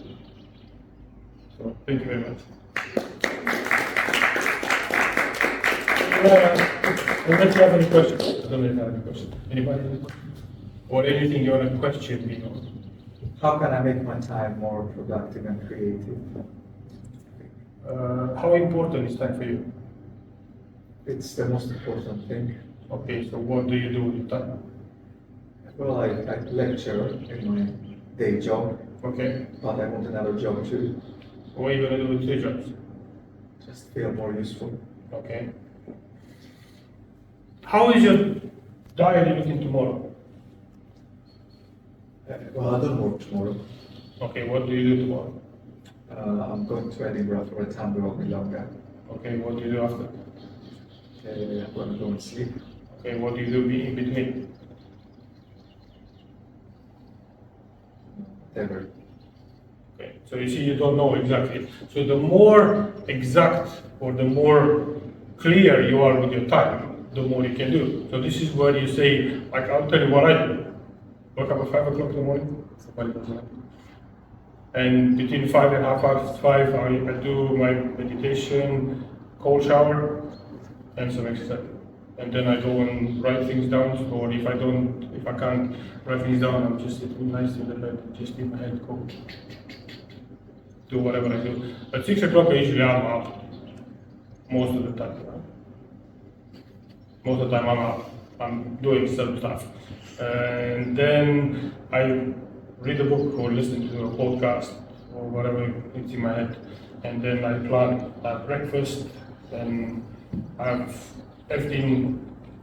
So thank you very much. Unless you have any questions. I don't know if you have any questions. Anybody? Or anything you want to question me on? How can I make my time more productive and creative? How important is time for you? It's the most important thing. Okay, so what do you do with your time? Well, I lecture in my day job, Okay, but I want another job too. what are you going to do with 2 jobs? Just feel more useful. Okay. How is your diary looking tomorrow? Well, I don't work tomorrow. Okay, what do you do tomorrow? I'm going to Edinburgh for a Tambo of Milonga. Okay, what do you do after? I'm going to go and sleep. Okay, what do you do in between? ever. Okay, so you see, you don't know exactly. So the more exact or the more clear you are with your time, the more you can do. So this is where you say, like, I'll tell you what I do. Wake up at 5 o'clock in the morning. Somebody does that. And between 5 and half past 5, I do my meditation, cold shower, and some exercise. And then I go and write things down, or if I can't write things down, I'm just sitting nice in the bed, just in my head, go do whatever I do. At 6 o'clock, usually I'm up, most of the time. Most of the time I'm up, I'm doing some stuff. And then I read a book or listen to a podcast or whatever it's in my head. And then I plan breakfast, and I have everything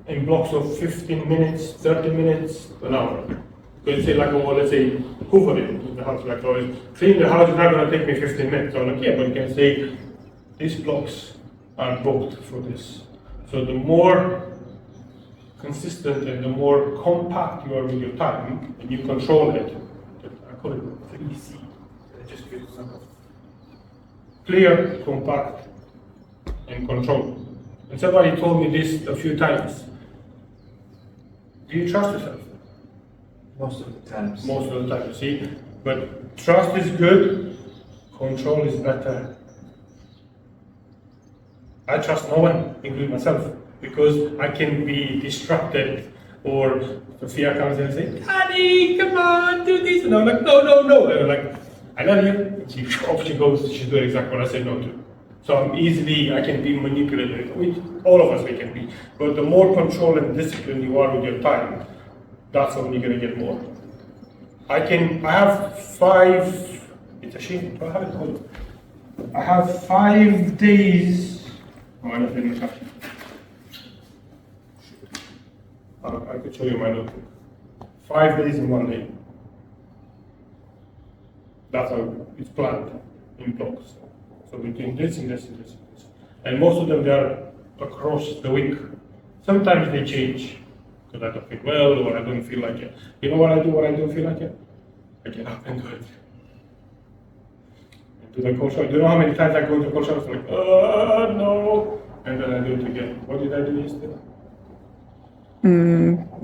in blocks of 15 minutes, 30 minutes, an hour. So you say like, oh, let's say, hoovering the house, like, oh, cleaning the house is not going to take me 15 minutes. So I'm like, yeah, but you can say, these blocks are booked for this. So the more consistent and the more compact you are with your time, and you control it, I call it 3C. I just give some clear, compact, and control. And somebody told me this a few times. Do you trust yourself? Most of the times. Most of the time, see? But trust is good, control is better. I trust no one, including myself, because I can be distracted, or Sophia comes in and says, Daddy, come on, do this. And I'm like, no. And I'm like, I love you. And off she goes, she's doing exactly what I said no to. So I can be manipulated. All of us we can be. But the more control and discipline you are with your time, that's when you're gonna get more. I have 5, it's a shame, I have it hold. I have 5 days. Oh, I don't think I could show you my notebook. 5 days in one day. That's how it's planned in blocks. So between this and this and this and this. And most of them they are across the week. Sometimes they change because I don't feel well or I don't feel like it. You know what I do when I don't feel like it? I get up and do it. And do the cold shower. Do you know how many times I go to the cold shower? It's like, no. And then I do it again. What did I do yesterday?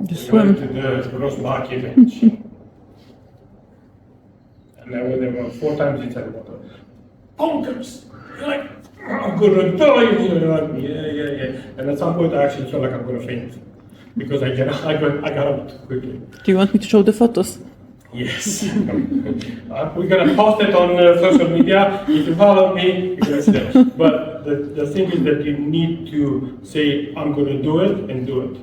Just We went swim. to the gross market bench. And I went there about 4 times inside the water. Bonkers! You're like, I'm gonna die! You're like, yeah. And at some point I actually felt like I'm gonna faint. Because I got up too quickly. Do you want me to show the photos? Yes. We're gonna post it on social media. If you follow me, you're gonna see it. But the thing is that you need to say, I'm gonna do it, and do it.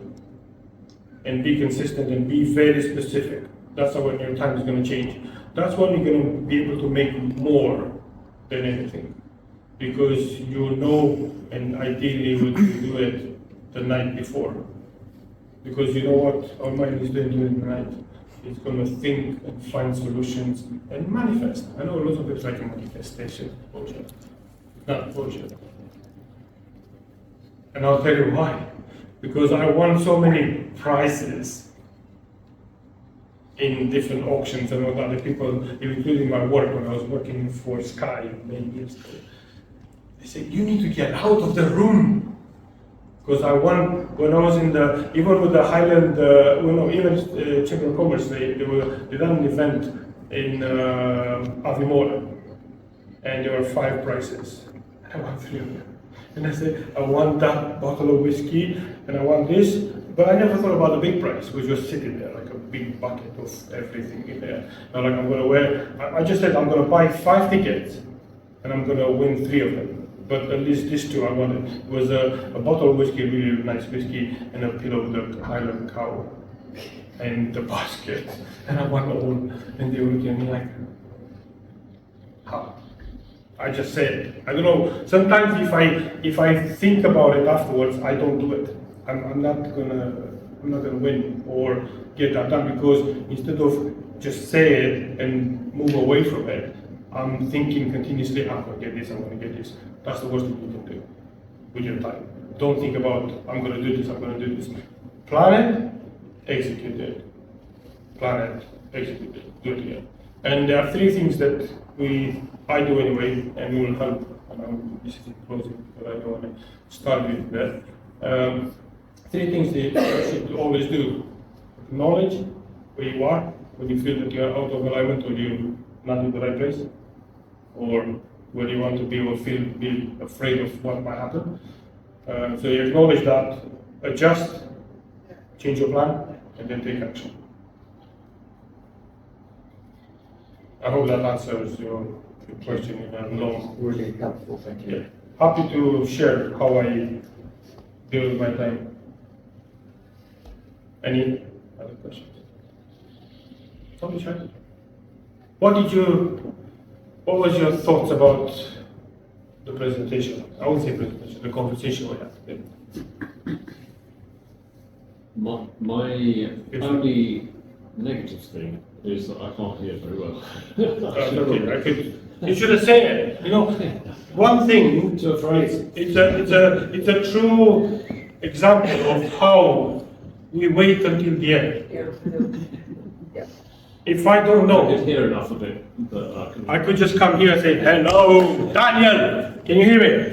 And be consistent and be very specific. That's how when your time is gonna change. That's when you're gonna be able to make more than anything. Because you know, and ideally would do it the night before. Because you know what our mind is doing during the night. It's going to think and find solutions and manifest. I know a lot of it's like a manifestation bullshit. It's not bullshit. And I'll tell you why. Because I won so many prizes in different auctions and with other people, including my work when I was working for Sky many years ago. They said, you need to get out of the room. Because I won when I was even with the Highland, even Chamber of Commerce, they done an event in Avimora, and there were 5 prizes. I won 3 of them. And I said, I won that bottle of whiskey, and I won this, but I never thought about the big prize, which was sitting there, like a big bucket of everything in there. And like I'm gonna I just said I'm gonna buy 5 tickets, and I'm gonna win 3 of them. But at least these 2 I wanted. It was a bottle of whiskey, really nice whiskey, and a pillow with a Highland cow, and the basket. And I won all, and they were looking at me like, how? I just said, I don't know. Sometimes if I think about it afterwards, I don't do it. I'm not gonna win or get that done, because instead of just say it and move away from it, I'm thinking continuously, I'm gonna get this, I'm gonna get this. That's the worst thing you can do with your time. Don't think about, I'm gonna do this, I'm gonna do this. Plan it, execute it. Plan it, execute it, do it again. And there are three things that I do anyway, and will help. And this is in closing, but I don't want to start with that. Three things that you should always do: acknowledge where you are when you feel that you are out of alignment or you're not in the right place, or where you want to be or be afraid of what might happen. So you acknowledge that, adjust, change your plan, and then take action. I hope that answers your question in a long. Really helpful, thank you. Yeah. Happy to share how I deal with my time. Any other questions? Somebody try. What was your thoughts about the presentation? I won't say presentation, the conversation we had. My only negative thing is that I can't hear very well. Okay, you should have said it. You know, one thing. To a phrase. It's a true example of how we wait until the end. Yeah. If I don't I know, could hear enough of it, but I could just come here and say, "Hello, Daniel, can you hear me?"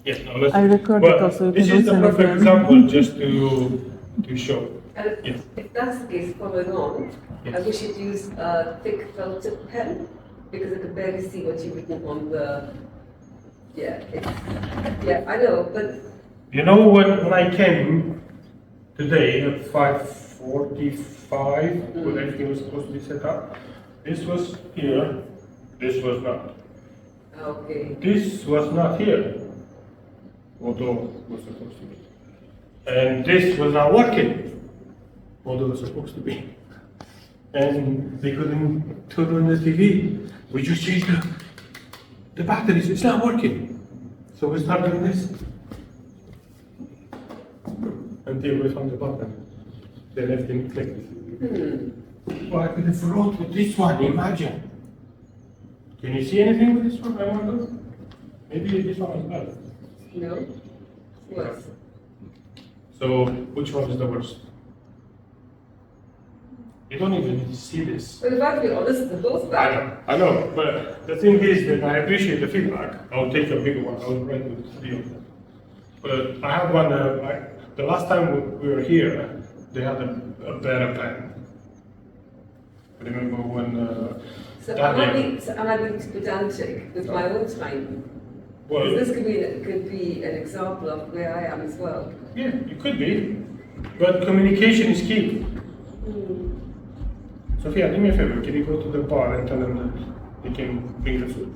Yes, no, listen. I record But it also, you this can is the listen perfect again. example just to show. And Yes. if that's the case, following on, I wish you'd use a thick felted pen because I could barely see what you've written on the. Yeah, I know, but You know, when I came today at 5:45, when everything was supposed to be set up, this was here, this was not. okay. This was not here, although it was supposed to be. And this was not working, although it was supposed to be. And they couldn't turn on the TV. We just changed the batteries, it's not working. So we started doing this. Until we found the button. Then everything clicked. Well, I could have wrote with this one, imagine. Can you see anything with this one? I wonder. Maybe this one is better. No? Worse. So, which one is the worst? You don't even need to see this. But if I be honest, they're both bad. I know, but the thing is that I appreciate the feedback. I'll take a bigger one. I'll write with 3 of them. But I have one. The last time we were here, they had a better pen. I remember when. So Daniel- am I being pedantic with my own time? Well, Because this could be an example of where I am as well. yeah, it could be, but communication is key. Sophia, do me a favor. Can you go to the bar and tell them that they can bring the food?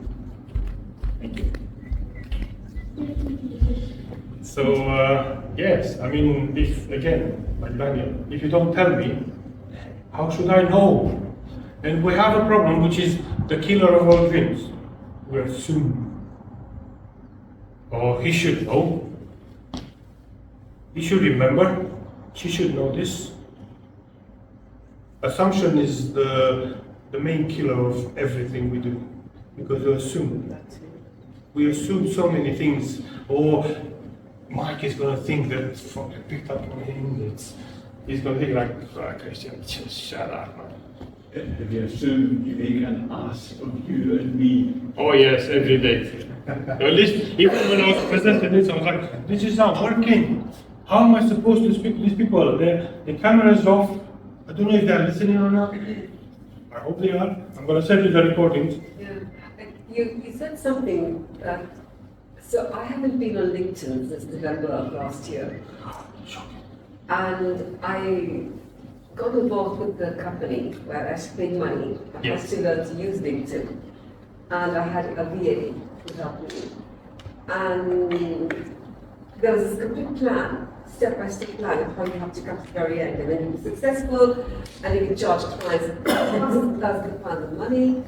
Thank you. So yes, I mean, if again, like Daniel, if you don't tell me, how should I know? And we have a problem, which is the killer of all dreams. We assume. Oh, he should know. He should remember. She should know this. Assumption is the main killer of everything we do, because we assume. We assume so many things. Oh, Mike is going to think that I picked up on him. He's going to think like, Christian, just shut up, man. If you assume, you make an ass of you and me. Oh yes, every day. At least, even when I was presenting this, I was like, this is not working. How am I supposed to speak to these people? The camera is off. I don't know if they're listening or not. I hope they are. I'm going to send you the recordings. Yeah. You said something that. So I haven't been on LinkedIn since November of last year. And I got involved with the company where I actually paid money. I Yes. had to learn to use LinkedIn. And I had a VA who helped me. And there was this complete plan, step-by-step plan of how you have to come to the very end. And then you be successful, and you can charge clients thousands of pounds of money.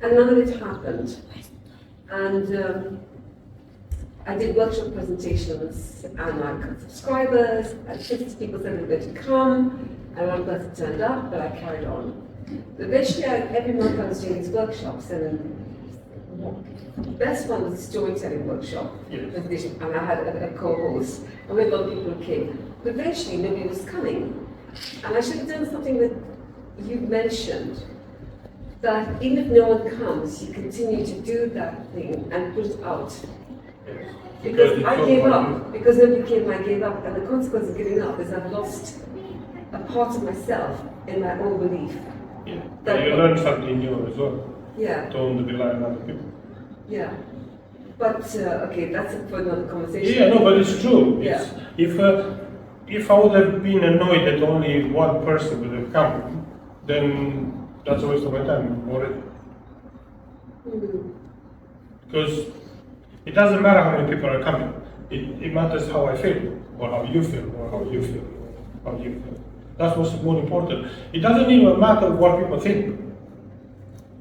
And none of it happened. And I did workshop presentations, and I got subscribers, and 50 people said they were going to come, and one person turned up, but I carried on. Eventually, every month I was doing these workshops, and the best one was the storytelling workshop, presentation, and I had a co-host, and we had a lot of people who came. But eventually, nobody was coming, and I should have done something that you mentioned, that even if no one comes, you continue to do that thing and put it out. Because it's I so gave hard. up, because nobody came, I gave up, and the consequence of giving up is I've lost a part of myself in my own belief. Yeah. That- You learn something new as well. Yeah, Don't rely on other people. yeah. But, okay, that's for another conversation. Yeah, no, but it's true. Yeah. If I would have been annoyed that only one person would have come, then that's a waste of my time already. Hmm. Because it doesn't matter how many people are coming. It matters how I feel, or how you feel, or how you feel, or how you feel. That's what's more important. It doesn't even matter what people think.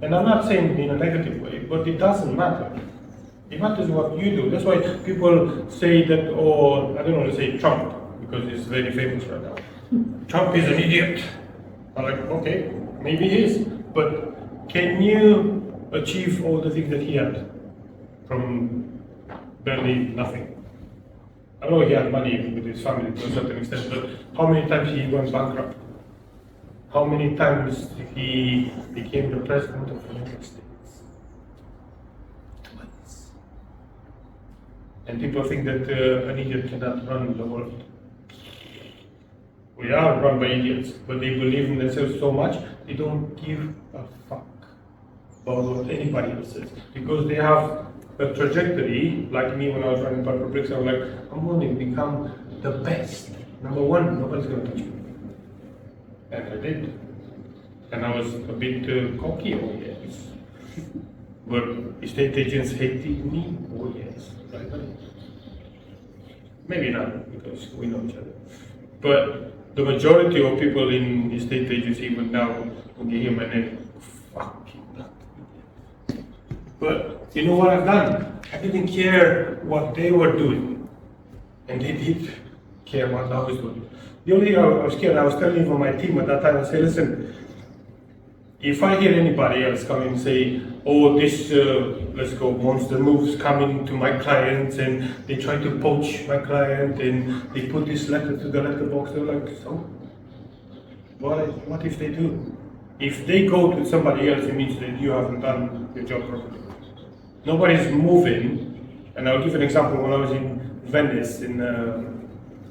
And I'm not saying in a negative way, but it doesn't matter. It matters what you do. That's why people say that, or I don't want to say Trump, because he's very famous right now. Trump is an idiot. I'm like, okay, maybe he is. But can you achieve all the things that he had from barely nothing? I know he had money with his family to a certain extent, but how many times he went bankrupt? How many times he became the president of the United States? Twice. And people think that an idiot cannot run the world. We are run by idiots, but they believe in themselves so much, they don't give a fuck about what anybody else says. Because they have a trajectory, like me when I was running Purple Bricks, I was like, I'm going to become the best. Number one, nobody's going to touch me. And I did. And I was a bit cocky, oh yes. But estate agents hated me, oh yes. Right? Maybe not, because we know each other. But the majority of people in estate agents, even now, when they hear my name, fuck you. But you know what I've done? I didn't care what they were doing. And they did care what I was doing. The only thing I was scared, I was telling for my team at that time, I said, listen, if I hear anybody else come and say, oh, this, let's go, monster moves coming to my clients and they try to poach my client and they put this letter to the letterbox, they're like, so? What if they do? If they go to somebody else, it means that you haven't done your job properly. Nobody's moving, and I'll give an example. When I was in Venice in a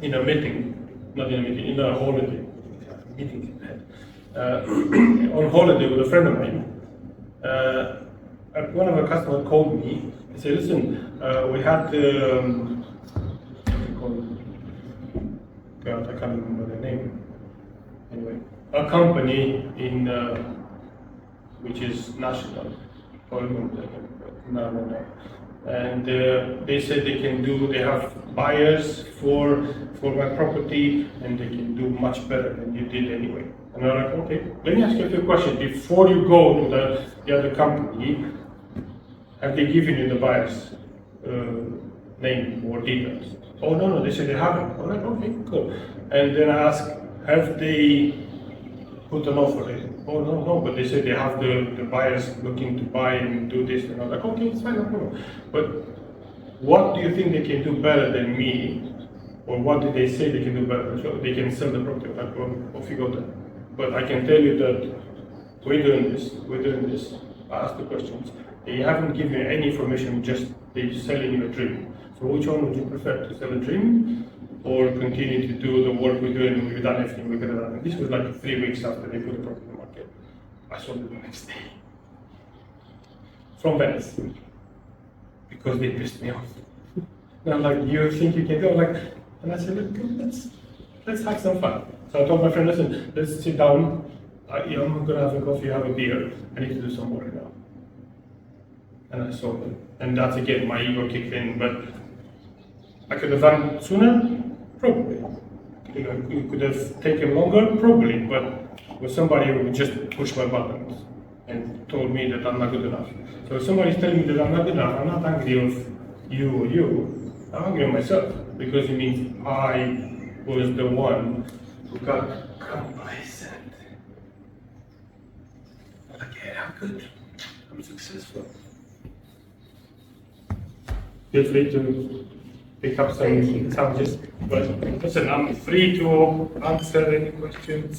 meeting, not in a meeting, in a holiday, meeting on holiday with a friend of mine. One of our customers called me and said, listen, we had, what's it called? God, I can't remember the name. Anyway, a company in, which is national, and they said they can do, they have buyers for my property and they can do much better than you did anyway. And I'm like, okay, let me ask you a few questions. Before you go to the other company, have they given you the buyer's name or details? Oh, no, they said they haven't. I'm like, okay, cool. And then I asked, have they put an offer in? Oh, no, but they said they have the buyers looking to buy and do this. And I'm like, okay, it's fine, no problem. But what do you think they can do better than me? Or what did they say they can do better? So they can sell the property. Like, well, off you go then. But I can tell you that we're doing this. I asked the questions. They haven't given you any information, just they're selling you a dream. So which one would you prefer, to sell a dream or continue to do the work we're doing? We've done everything we could have done. And this was like 3 weeks after they put the property in the market. I sold it the next day. From Venice. Because they pissed me off. And I'm like, you think you can do it? Like, and I said, look, let's have some fun. So I told my friend, listen, let's sit down. I'm gonna have a coffee, have a beer. I need to do some work now. And I sold it. And that's again, my ego kicked in. But I could have done it sooner? Probably. It could have taken longer? Probably. But with somebody who just pushed my buttons and told me that I'm not good enough. So if somebody's telling me that I'm not good enough, I'm not angry with you or you. I'm angry with myself. Because it means I was the one who got complacent. I'm like, yeah, I'm good. I'm successful. Feel free to pick up some subjects. But listen, I'm free to answer any questions.